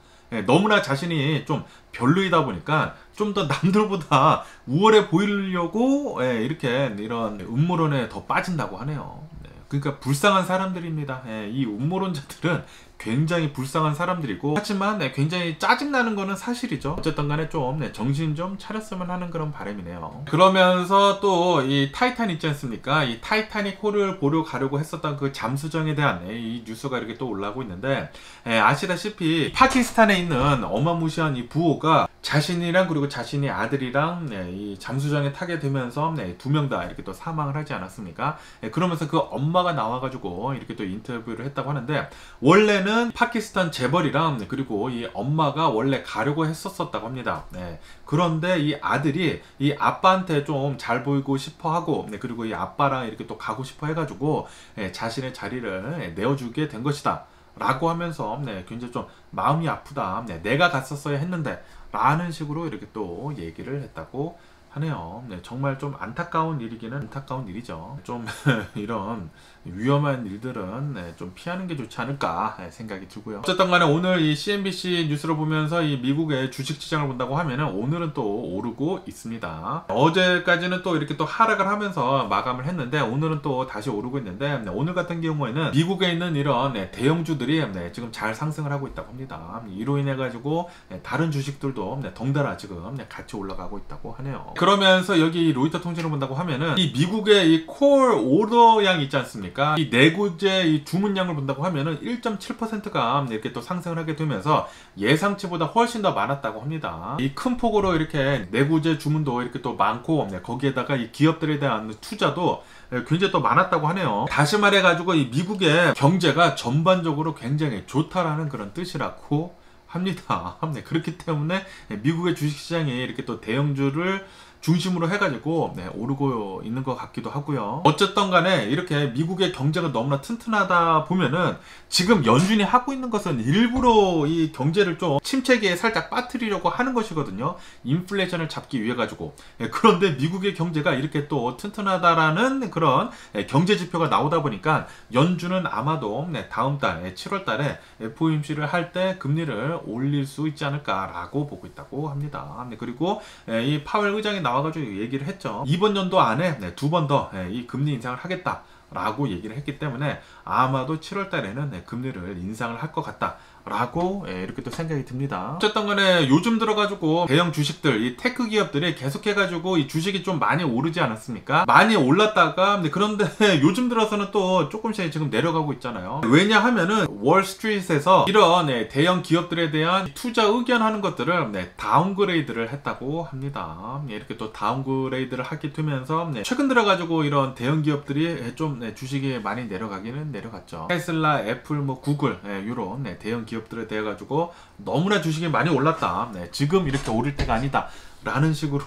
Speaker 1: 너무나 자신이 좀 별로이다 보니까 좀 더 남들보다 우월해 보이려고 이렇게 이런 음모론에 더 빠진다고 하네요. 그러니까 불쌍한 사람들입니다. 이 음모론자들은 굉장히 불쌍한 사람들이고, 하지만 굉장히 짜증나는 거는 사실이죠. 어쨌든 간에 좀 정신 좀 차렸으면 하는 그런 바람이네요. 그러면서 또 이 타이탄 있지 않습니까? 이 타이타닉 호를 보러 가려고 했었던 그 잠수정에 대한 이 뉴스가 이렇게 또 올라오고 있는데, 아시다시피 파키스탄에 있는 어마무시한 이 부호가 자신이랑 그리고 자신의 아들이랑 이 잠수정에 타게 되면서 두 명 다 이렇게 또 사망을 하지 않았습니까? 그러면서 그 엄마가 나와가지고 이렇게 또 인터뷰를 했다고 하는데, 원래는 파키스탄 재벌이랑 그리고 이 엄마가 원래 가려고 했었다고 합니다. 그런데 이 아들이 이 아빠한테 좀 잘 보이고 싶어 하고, 그리고 이 아빠랑 이렇게 또 가고 싶어 해가지고 자신의 자리를 내어주게 된 것이다 라고 하면서 굉장히 좀 마음이 아프다, 내가 갔었어야 했는데 라는 식으로 이렇게 또 얘기를 했다고 하네요. 정말 좀 안타까운 일이기는 안타까운 일이죠. 좀 이런 위험한 일들은 좀 피하는 게 좋지 않을까 생각이 들고요. 어쨌든 간에 오늘 이 CNBC 뉴스를 보면서 이 미국의 주식 시장을 본다고 하면은 오늘은 또 오르고 있습니다. 어제까지는 또 이렇게 또 하락을 하면서 마감을 했는데, 오늘은 또 다시 오르고 있는데, 오늘 같은 경우에는 미국에 있는 이런 대형주들이 지금 잘 상승을 하고 있다고 합니다. 이로 인해 가지고 다른 주식들도 덩달아 지금 같이 올라가고 있다고 하네요. 그러면서 여기 로이터 통신을 본다고 하면은 이 미국의 이 콜 오더량 있지 않습니까? 이 내구재 이 주문량을 본다고 하면은 1.7%가 이렇게 또 상승을 하게 되면서 예상치보다 훨씬 더 많았다고 합니다. 이 큰 폭으로 이렇게 내구재 주문도 이렇게 또 많고, 거기에다가 이 기업들에 대한 투자도 굉장히 또 많았다고 하네요. 다시 말해가지고 이 미국의 경제가 전반적으로 굉장히 좋다라는 그런 뜻이라고 합니다. 그렇기 때문에 미국의 주식시장이 이렇게 또 대형주를 중심으로 해가지고 오르고 있는 것 같기도 하고요. 어쨌든 간에 이렇게 미국의 경제가 너무나 튼튼하다 보면은 지금 연준이 하고 있는 것은 일부러 이 경제를 좀 침체기에 살짝 빠뜨리려고 하는 것이거든요. 인플레이션을 잡기 위해 가지고. 그런데 미국의 경제가 이렇게 또 튼튼하다라는 그런 경제 지표가 나오다 보니까 연준은 아마도 다음 달 7월 달에 FOMC를 할 때 금리를 올릴 수 있지 않을까라고 보고 있다고 합니다. 그리고 이 파웰 의장이 나와가지고 얘기를 했죠. 이번 연도 안에 두 번 더 이 금리 인상을 하겠다 라고 얘기를 했기 때문에 아마도 7월 달에는 금리를 인상을 할 것 같다 라고 이렇게 또 생각이 듭니다. 어쨌든 간에 요즘 들어가지고 대형 주식들, 이 테크 기업들이 계속해가지고 이 주식이 좀 많이 오르지 않았습니까? 많이 올랐다가, 그런데 요즘 들어서는 또 조금씩 지금 내려가고 있잖아요. 왜냐하면은 월스트리트에서 이런 대형 기업들에 대한 투자 의견하는 것들을 다운그레이드를 했다고 합니다. 이렇게 또 다운그레이드를 하게 되면서 최근 들어가지고 이런 대형 기업들이 좀 주식이 많이 내려가기는 내려갔죠. 테슬라, 애플, 구글 이런 대형 기업들에 대해 가지고 너무나 주식이 많이 올랐다, 지금 이렇게 오를 때가 아니다 라는 식으로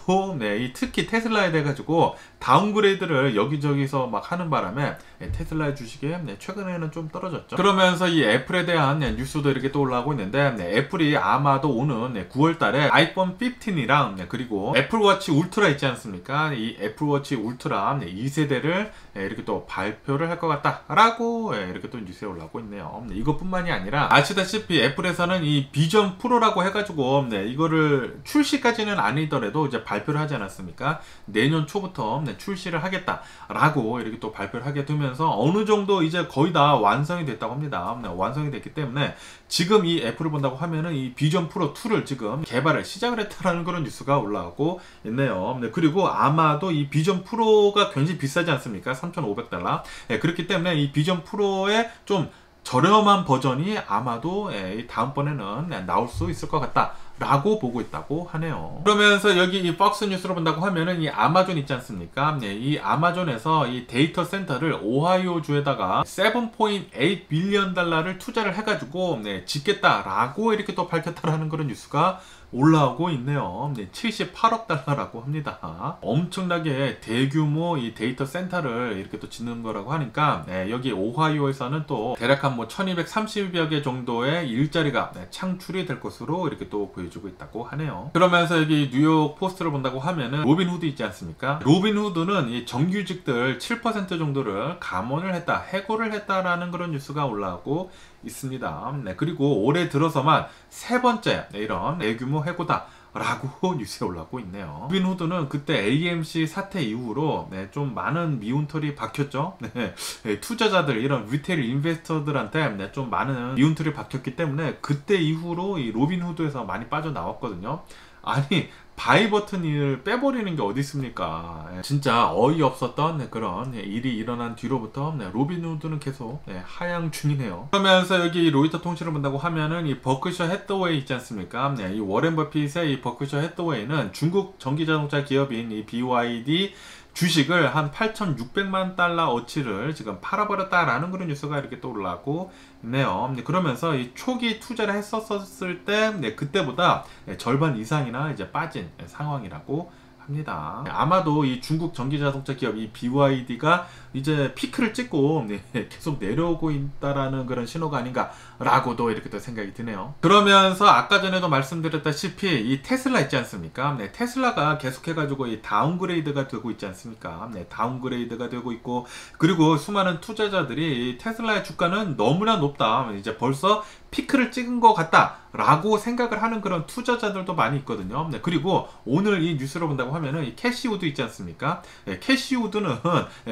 Speaker 1: 이 특히 테슬라에 대해 가지고 다운그레이드를 여기저기서 막 하는 바람에 테슬라의 주식이 최근에는 좀 떨어졌죠. 그러면서 이 애플에 대한 뉴스도 이렇게 또 올라오고 있는데, 애플이 아마도 오는 9월 달에 아이폰 15이랑 그리고 애플워치 울트라 있지 않습니까? 이 애플워치 울트라 2세대를 이렇게 또 발표를 할 것 같다 라고 이렇게 또 뉴스에 올라오고 있네요. 이것뿐만이 아니라 아시다시피 애플에서는 이 비전 프로라고 해가지고 이거를 출시까지는 아니더라도 이제 발표를 하지 않았습니까? 내년 초부터 출시를 하겠다라고 이렇게 또 발표를 하게 되면서 어느 정도 이제 거의 다 완성이 됐다고 합니다. 완성이 됐기 때문에 지금 이 애플을 본다고 하면은 이 비전 프로 2를 지금 개발을 시작을 했다라는 그런 뉴스가 올라오고 있네요. 그리고 아마도 이 비전 프로가 굉장히 비싸지 않습니까? 3,500달러. 그렇기 때문에 이 비전 프로의 좀 저렴한 버전이 아마도 다음번에는 나올 수 있을 것 같다 라고 보고 있다고 하네요. 그러면서 여기 이 폭스 뉴스로 본다고 하면은 이 아마존 있지 않습니까? 네, 이 아마존에서 이 데이터 센터를 오하이오주에다가 7.8 빌리언 달러를 투자를 해가지고 네, 짓겠다라고 이렇게 또 밝혔다라는 그런 뉴스가 올라오고 있네요. 네, 78억 달러라고 합니다. 엄청나게 대규모 이 데이터 센터를 이렇게 또 짓는 거라고 하니까 네, 여기 오하이오에서는 또 대략 한 뭐 1230여 개 정도의 일자리가 네, 창출이 될 것으로 이렇게 또 보여주고 있다고 하네요. 그러면서 여기 뉴욕 포스트를 본다고 하면은 로빈후드 있지 않습니까? 로빈후드는 이 정규직들 7% 정도를 감원을 했다, 해고를 했다라는 그런 뉴스가 올라오고 있습니다. 네, 그리고 올해 들어서만 세 번째 이런 대규모 해고다 라고 뉴스에 올라오고 있네요. 로빈후드는 그때 AMC 사태 이후로 네, 좀 많은 미운털이 박혔죠. 네, 투자자들 이런 리테일 인베스터들한테 네, 좀 많은 미운털이 박혔기 때문에 그때 이후로 이 로빈후드에서 많이 빠져나왔거든요. 아니 바이 버튼을 빼버리는 게 어디 있습니까? 진짜 어이없었던 그런 일이 일어난 뒤로부터 로빈후드는 계속 하향 중이네요. 그러면서 여기 로이터 통신을 본다고 하면은 이 버크셔 해서웨이 있지 않습니까? 이 워렌 버핏의 이 버크셔 해서웨이는 중국 전기자동차 기업인 이 BYD 주식을 한 8,600만 달러 어치를 지금 팔아버렸다라는 그런 뉴스가 이렇게 또 올라오고 있네요. 그러면서 이 초기 투자를 했었을 때 그때보다 절반 이상이나 이제 빠진 상황이라고 합니다. 아마도 이 중국 전기자동차 기업 이 BYD가 이제 피크를 찍고 계속 내려오고 있다라는 그런 신호가 아닌가 라고도 이렇게 또 생각이 드네요. 그러면서 아까 전에도 말씀드렸다시피 이 테슬라 있지 않습니까? 네, 테슬라가 계속해가지고 이 다운그레이드가 되고 있지 않습니까? 네, 다운그레이드가 되고 있고, 그리고 수많은 투자자들이 이 테슬라의 주가는 너무나 높다, 이제 벌써 피크를 찍은 것 같다 라고 생각을 하는 그런 투자자들도 많이 있거든요. 네, 그리고 오늘 이 뉴스를 본다고 하면은 이 캐시우드 있지 않습니까? 네, 캐시우드는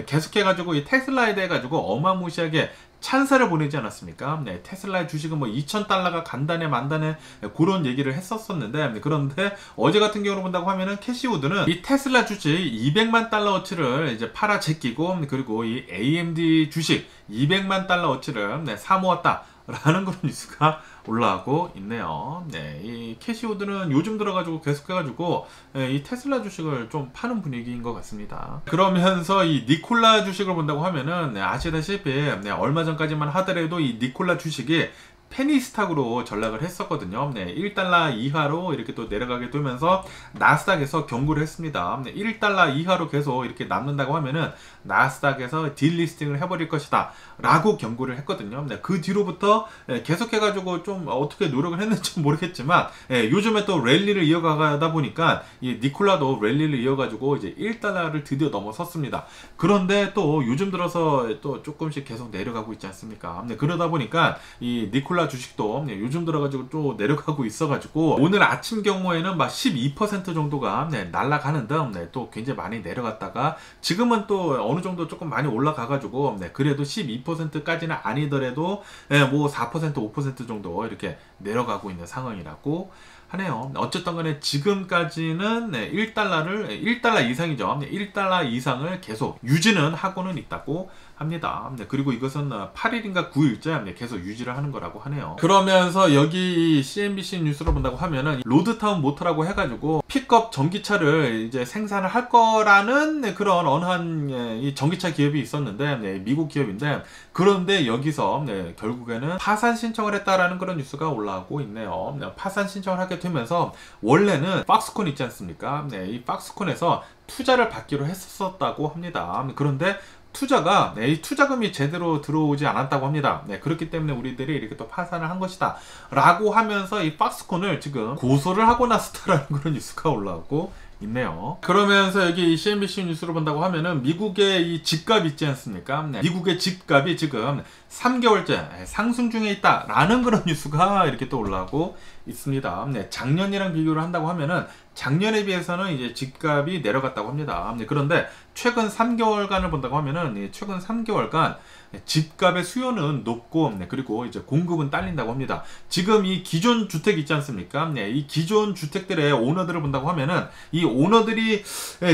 Speaker 1: 계속해가지고 이 테슬라에 대해 가지고 어마무시하게 찬사를 보내지 않았습니까? 네, 테슬라의 주식은 뭐 2,000달러가 간단해 만단해 그런 얘기를 했었었는데, 그런데 어제 같은 경우로 본다고 하면은 캐시우드는 이 테슬라 주식 200만 달러어치를 이제 팔아 제끼고, 그리고 이 AMD 주식 200만 달러어치를 사모았다 라는 그런 뉴스가 올라오고 있네요. 네, 이 캐시우드는 요즘 들어가지고 계속해가지고 이 테슬라 주식을 좀 파는 분위기인 것 같습니다. 그러면서 이 니콜라 주식을 본다고 하면은 아시다시피 얼마 전까지만 하더라도 이 니콜라 주식이 페니스탁으로 전락을 했었거든요. 네, 1달러 이하로 이렇게 또 내려가게 되면서 나스닥에서 경고를 했습니다. 네, 1달러 이하로 계속 이렇게 남는다고 하면은 나스닥에서 딜리스팅을 해버릴 것이다 라고 경고를 했거든요. 네, 그 뒤로부터 계속해가지고 좀 어떻게 노력을 했는지 모르겠지만 요즘에 또 랠리를 이어가다 보니까 이 니콜라도 랠리를 이어가지고 이제 1달러를 드디어 넘어섰습니다. 그런데 또 요즘 들어서 또 조금씩 계속 내려가고 있지 않습니까? 네, 그러다 보니까 이 니콜라 주식도 요즘 들어가지고 또 내려가고 있어가지고 오늘 아침 경우에는 막 12% 정도가 날아가는 등 또 굉장히 많이 내려갔다가 지금은 또 어느 정도 조금 많이 올라가가지고 그래도 12%까지는 아니더라도 뭐 4% 5% 정도 이렇게 내려가고 있는 상황이라고 하네요. 어쨌든 간에 지금까지는 1달러 이상이죠. 1달러 이상을 계속 유지는 하고는 있다고 합니다. 그리고 이것은 8일인가 9일째 계속 유지를 하는 거라고 하네요. 그러면서 여기 CNBC 뉴스로 본다고 하면은 로드타운 모터라고 해가지고 픽업 전기차를 이제 생산을 할 거라는 그런 어느 한 이 전기차 기업이 있었는데 미국 기업인데, 그런데 여기서 결국에는 파산 신청을 했다라는 그런 뉴스가 올라오고 있네요. 파산 신청을 하게 되면서 원래는 박스콘 있지 않습니까? 이 박스콘에서 투자를 받기로 했었다고 합니다. 그런데 투자가 이 투자금이 제대로 들어오지 않았다고 합니다. 그렇기 때문에 우리들이 이렇게 또 파산을 한 것이다 라고 하면서 이 박스콘을 지금 고소를 하고 났다라는 그런 뉴스가 올라오고 있네요. 그러면서 여기 CNBC 뉴스로 본다고 하면은 미국의 이 집값 있지 않습니까? 미국의 집값이 지금 3개월째 상승 중에 있다라는 그런 뉴스가 이렇게 또 올라오고 있습니다. 작년이랑 비교를 한다고 하면은 작년에 비해서는 이제 집값이 내려갔다고 합니다. 그런데 최근 3개월간을 본다고 하면은 최근 3개월간 집값의 수요는 높고 그리고 이제 공급은 딸린다고 합니다. 지금 이 기존 주택 있지 않습니까? 이 기존 주택들의 오너들을 본다고 하면은 이 오너들이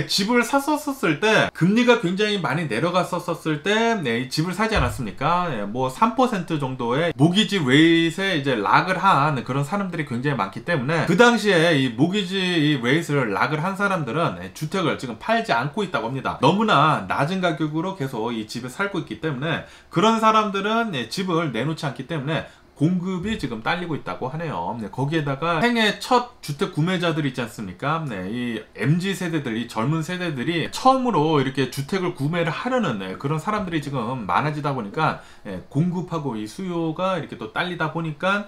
Speaker 1: 집을 샀었을 때 금리가 굉장히 많이 내려갔었을 때 이 집을 사지 않았습니까? 뭐 3% 정도의 모기지 레이트에 이제 락을 한 그런 사람들이 굉장히 많기 때문에 그 당시에 이 모기지 레이트를 락을 한 사람들은 주택을 지금 팔지 않고 있다고 합니다. 너무나 낮은 가격으로 계속 이 집에 살고 있기 때문에 그런 사람들은 집을 내놓지 않기 때문에 공급이 지금 딸리고 있다고 하네요. 거기에다가 생애 첫 주택 구매자들 있지 않습니까? 이 MZ 세대들, 이 젊은 세대들이 처음으로 이렇게 주택을 구매를 하려는 그런 사람들이 지금 많아지다 보니까 공급하고 이 수요가 이렇게 또 딸리다 보니까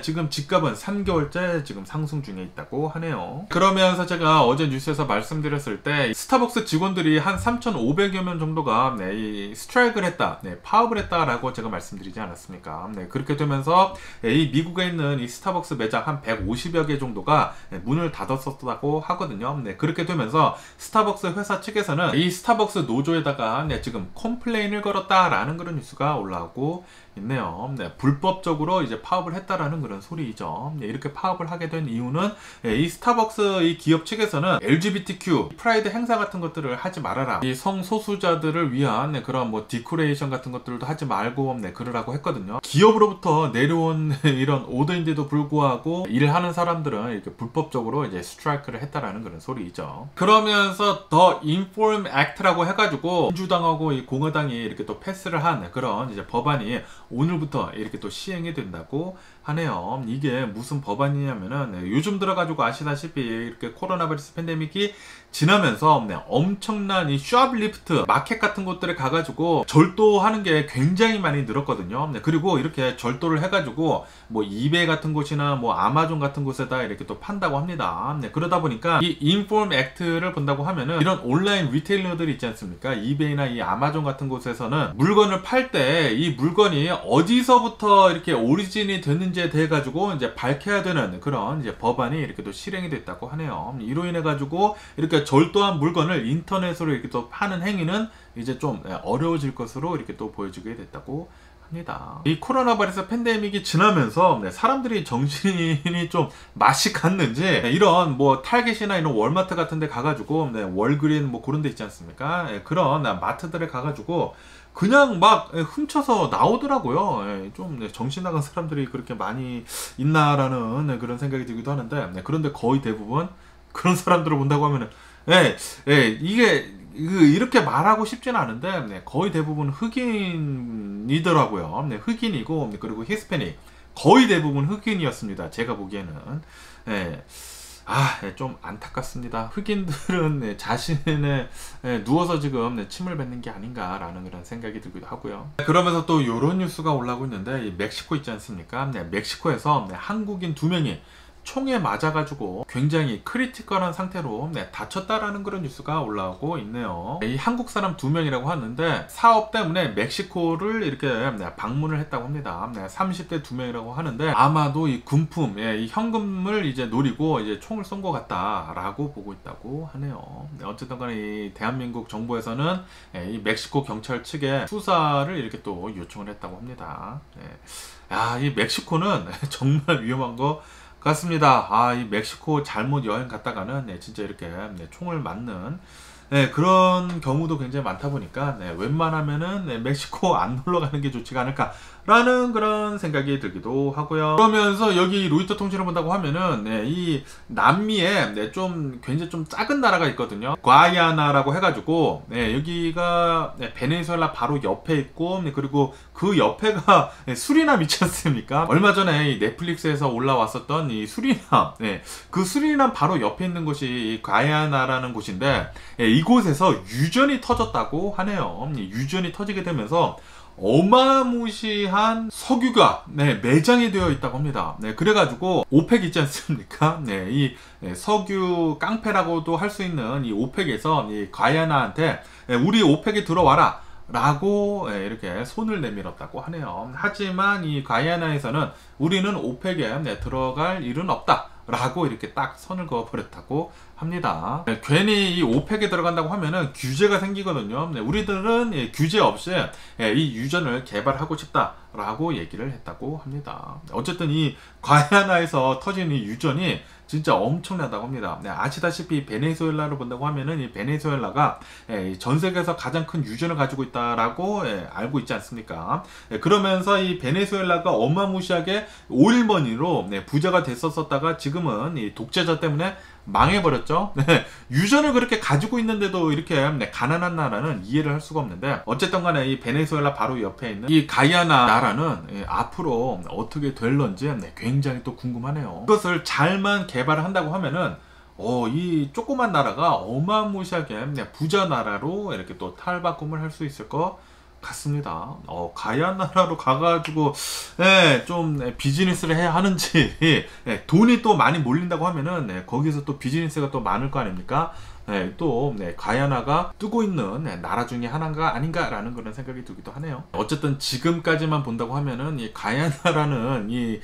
Speaker 1: 지금 집값은 3개월째 지금 상승 중에 있다고 하네요. 그러면서 제가 어제 뉴스에서 말씀드렸을 때 스타벅스 직원들이 한 3,500여 명 정도가 이 스트라이크를 했다, 파업을 했다라고 제가 말씀드리지 않았습니까? 그렇게 되면서 이 미국에 있는 이 스타벅스 매장 한 150여 개 정도가 문을 닫았었다고 하거든요. 그렇게 되면서 스타벅스 회사 측에서는 이 스타벅스 노조에다가 지금 컴플레인을 걸었다라는 그런 뉴스가 올라오고 있네요. 불법적으로 이제 파업을 했다라는 그런 소리이죠. 이렇게 파업을 하게 된 이유는 이 스타벅스 이 기업 측에서는 LGBTQ 프라이드 행사 같은 것들을 하지 말아라, 이 성소수자들을 위한 그런 뭐 디코레이션 같은 것들도 하지 말고 그러라고 했거든요. 기업으로부터 내려온 이런 오더인데도 불구하고 일을 하는 사람들은 이렇게 불법적으로 이제 스트라이크를 했다라는 그런 소리이죠. 그러면서 더 인폼 액트라고 해가지고 민주당하고 이 공화당이 이렇게 또 패스를 한 그런 이제 법안이 오늘부터 이렇게 또 시행이 된다고 하네요. 이게 무슨 법안이냐면은 요즘 들어가지고 아시다시피 이렇게 코로나 바이러스 팬데믹이 지나면서 엄청난 이 쇼플리프트 마켓 같은 곳들에 가가지고 절도하는 게 굉장히 많이 늘었거든요. 그리고 이렇게 절도를 해가지고 뭐 이베이 같은 곳이나 뭐 아마존 같은 곳에다 이렇게 또 판다고 합니다. 그러다 보니까 이 인폼 액트를 본다고 하면은 이런 온라인 리테일러들이 있지 않습니까? 이베이나 이 아마존 같은 곳에서는 물건을 팔 때 이 물건이 어디서부터 이렇게 오리진이 됐는지에 대해 가지고 이제 밝혀야 되는 그런 이제 법안이 이렇게 또 실행이 됐다고 하네요. 이로 인해 가지고 이렇게 절도한 물건을 인터넷으로 이렇게 또 파는 행위는 이제 좀 어려워질 것으로 이렇게 또 보여지게 됐다고 합니다. 이 코로나 바이러스 팬데믹이 지나면서 사람들이 정신이 좀 맛이 갔는지 이런 뭐 타겟이나 이런 월마트 같은 데 가가지고 월그린 뭐 그런 데 있지 않습니까? 그런 마트들에 가가지고 그냥 막 훔쳐서 나오더라고요. 좀 정신 나간 사람들이 그렇게 많이 있나라는 그런 생각이 들기도 하는데, 그런데 거의 대부분 그런 사람들을 본다고 하면은 이게 이렇게 말하고 싶지는 않은데 거의 대부분 흑인이더라고요. 흑인이고 그리고 히스패닉, 거의 대부분 흑인이었습니다. 제가 보기에는. 좀 안타깝습니다. 흑인들은 자신의 누워서 지금 침을 뱉는 게 아닌가라는 그런 생각이 들기도 하고요. 그러면서 또 이런 뉴스가 올라오고 있는데, 이 멕시코 있지 않습니까? 멕시코에서 한국인 2명이 총에 맞아가지고 굉장히 크리티컬한 상태로 다쳤다라는 그런 뉴스가 올라오고 있네요. 이 한국 사람 2명이라고 하는데 사업 때문에 멕시코를 이렇게 방문을 했다고 합니다. 30대 2명이라고 하는데 아마도 이 군품, 이 현금을 이제 노리고 이제 총을 쏜 것 같다라고 보고 있다고 하네요. 어쨌든 간에 이 대한민국 정부에서는 이 멕시코 경찰 측에 수사를 이렇게 또 요청을 했다고 합니다. 이 멕시코는 정말 위험한 거 같습니다. 이 멕시코 잘못 여행 갔다가는 진짜 이렇게 총을 맞는 그런 경우도 굉장히 많다 보니까 웬만하면은 멕시코 안 놀러 가는 게 좋지가 않을까라는 그런 생각이 들기도 하고요. 그러면서 여기 로이터 통신을 본다고 하면은 이 남미에 좀 굉장히 좀 작은 나라가 있거든요. 과이아나라고 해가지고 여기가 베네수엘라 바로 옆에 있고, 그리고 그 옆에가 수리남 있지 않습니까? 얼마 전에 이 넷플릭스에서 올라왔었던 이 수리남, 그 수리남 바로 옆에 있는 곳이 이 과이아나라는 곳인데, 이곳에서 유전이 터졌다고 하네요. 유전이 터지게 되면서 어마무시한 석유가 매장이 되어 있다고 합니다. 그래가지고 오펙 있지 않습니까? 이 석유 깡패라고도 할 수 있는 이 오펙에서 이 과이아나한테 우리 오펙에 들어와라 라고 이렇게 손을 내밀었다고 하네요. 하지만 이 과이아나에서는 우리는 오펙에 들어갈 일은 없다 라고 이렇게 딱 선을 그어버렸다고 합니다. 괜히 이 오펙에 들어간다고 하면은 규제가 생기거든요. 우리들은 규제 없이 이 유전을 개발하고 싶다라고 얘기를 했다고 합니다. 어쨌든 이 과이아나에서 터진 이 유전이 진짜 엄청나다고 합니다. 네, 아시다시피 베네수엘라를 본다고 하면은 이 베네수엘라가 전 세계에서 가장 큰 유전을 가지고 있다라고 알고 있지 않습니까? 그러면서 이 베네수엘라가 어마무시하게 오일머니로 부자가 됐었다가 지금은 이 독재자 때문에 망해버렸죠. 네, 유전을 그렇게 가지고 있는데도 이렇게 가난한 나라는 이해를 할 수가 없는데, 어쨌든 간에 이 베네수엘라 바로 옆에 있는 이 가이아나 나라는 앞으로 어떻게 될런지 굉장히 또 궁금하네요. 그것을 잘만 개발을 한다고 하면은 이 조그만 나라가 어마무시하게 부자 나라로 이렇게 또 탈바꿈을 할 수 있을 것 같습니다. 가야나라로 가가지고 좀 비즈니스를 해야 하는지 돈이 또 많이 몰린다고 하면은 거기서 또 비즈니스가 또 많을 거 아닙니까? 또 가야나가 뜨고 있는 나라 중에 하나가 아닌가라는 그런 생각이 들기도 하네요. 어쨌든 지금까지만 본다고 하면은 이 가야나라는 이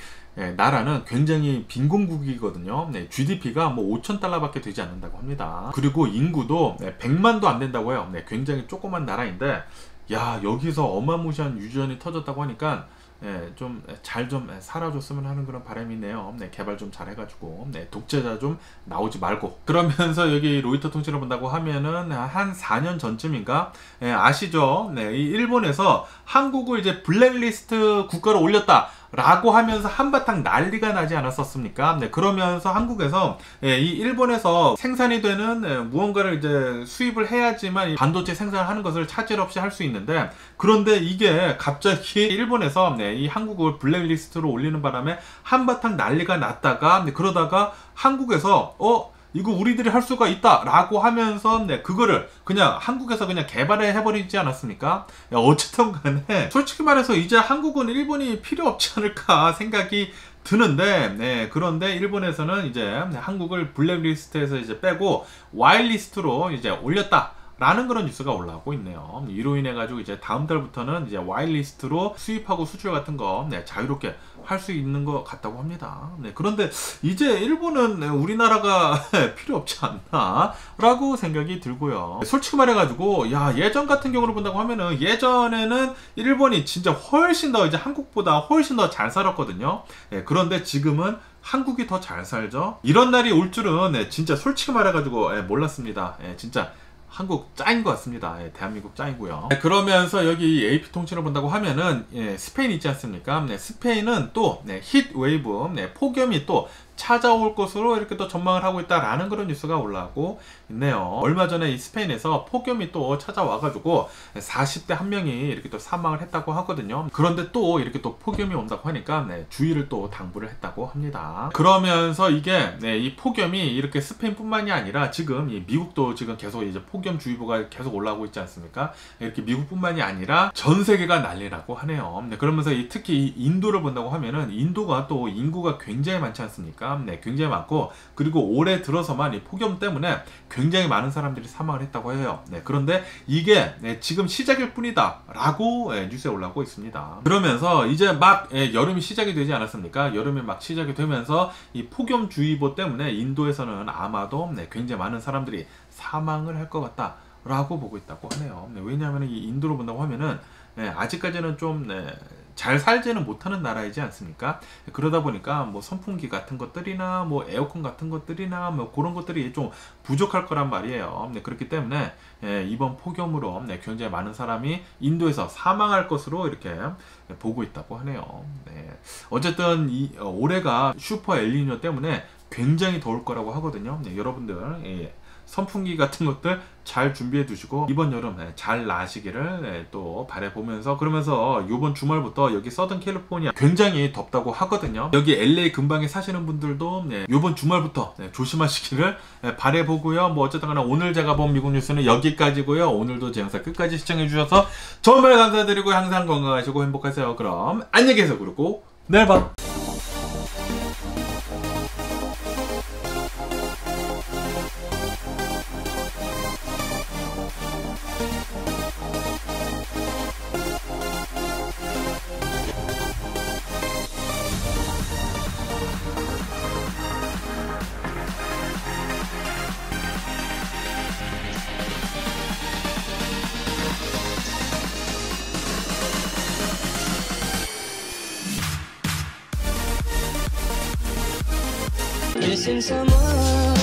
Speaker 1: 나라는 굉장히 빈곤국이거든요. GDP가 뭐 5,000달러밖에 되지 않는다고 합니다. 그리고 인구도 100만도 안 된다고 해요. 굉장히 조그만 나라인데, 야, 여기서 어마무시한 유전이 터졌다고 하니까 좀 잘 좀 살아줬으면 하는 그런 바람이 있네요. 개발 좀 잘 해가지고 독재자 좀 나오지 말고. 그러면서 여기 로이터 통신을 본다고 하면은 한 4년 전쯤인가 아시죠? 이 일본에서 한국을 이제 블랙리스트 국가로 올렸다 라고 하면서 한바탕 난리가 나지 않았었습니까? 그러면서 한국에서 이 일본에서 생산이 되는 무언가를 이제 수입을 해야지만 반도체 생산을 하는 것을 차질 없이 할 수 있는데, 그런데 이게 갑자기 일본에서 이 한국을 블랙리스트로 올리는 바람에 한바탕 난리가 났다가, 그러다가 한국에서 이거 우리들이 할 수가 있다 라고 하면서 그거를 그냥 한국에서 그냥 개발을 해버리지 않았습니까? 어쨌든 간에 솔직히 말해서 이제 한국은 일본이 필요 없지 않을까 생각이 드는데, 그런데 일본에서는 이제 한국을 블랙리스트에서 이제 빼고 와일리스트로 이제 올렸다 라는 그런 뉴스가 올라오고 있네요. 이로 인해 가지고 이제 다음 달부터는 이제 와일리스트로 수입하고 수출 같은 거 자유롭게 할 수 있는 것 같다고 합니다. 그런데 이제 일본은 우리나라가 필요 없지 않나 라고 생각이 들고요. 솔직히 말해가지고 예전 같은 경우를 본다고 하면은 예전에는 일본이 진짜 훨씬 더 이제 한국보다 훨씬 더 잘 살았거든요. 그런데 지금은 한국이 더 잘 살죠. 이런 날이 올 줄은 진짜 솔직히 말해가지고 몰랐습니다. 진짜 한국 짱인 것 같습니다. 대한민국 짱이고요. 그러면서 여기 AP 통신을 본다고 하면은 스페인 있지 않습니까? 스페인은 또 히트웨이브, 폭염이 또 찾아올 것으로 이렇게 또 전망을 하고 있다라는 그런 뉴스가 올라오고 있네요. 얼마 전에 이 스페인에서 폭염이 또 찾아와가지고 40대 한 명이 이렇게 또 사망을 했다고 하거든요. 그런데 또 이렇게 또 폭염이 온다고 하니까 주의를 또 당부를 했다고 합니다. 그러면서 이게 이 폭염이 이렇게 스페인뿐만이 아니라 지금 이 미국도 지금 계속 이제 폭염주의보가 계속 올라오고 있지 않습니까? 이렇게 미국뿐만이 아니라 전 세계가 난리라고 하네요. 그러면서 특히 이 인도를 본다고 하면은 인도가 또 인구가 굉장히 많지 않습니까? 굉장히 많고, 그리고 올해 들어서만 이 폭염 때문에 굉장히 많은 사람들이 사망을 했다고 해요. 그런데 이게 지금 시작일 뿐이다 라고 뉴스에 올라오고 있습니다. 그러면서 이제 막 여름이 시작이 되지 않았습니까? 여름이 막 시작이 되면서 이 폭염주의보 때문에 인도에서는 아마도 굉장히 많은 사람들이 사망을 할 것 같다 라고 보고 있다고 하네요. 왜냐하면 이 인도로 본다고 하면은 아직까지는 좀 잘 살지는 못하는 나라이지 않습니까? 그러다 보니까 뭐 선풍기 같은 것들이나 뭐 에어컨 같은 것들이나 뭐 그런 것들이 좀 부족할 거란 말이에요. 그렇기 때문에 이번 폭염으로 굉장히 많은 사람이 인도에서 사망할 것으로 이렇게 보고 있다고 하네요. 어쨌든 올해가 슈퍼 엘니뇨 때문에 굉장히 더울 거라고 하거든요. 여러분들 선풍기 같은 것들 잘 준비해 두시고 이번 여름 잘 나시기를 또 바라보면서, 그러면서 이번 주말부터 여기 서든 캘리포니아 굉장히 덥다고 하거든요. 여기 LA 근방에 사시는 분들도 이번 주말부터 조심하시기를 바라보고요. 뭐 어쨌든 간에 오늘 제가 본 미국 뉴스는 여기까지고요. 오늘도 제 영상 끝까지 시청해 주셔서 정말 감사드리고 항상 건강하시고 행복하세요. 그럼 안녕히 계세요. 그리고 내일 봐.
Speaker 2: missing someone.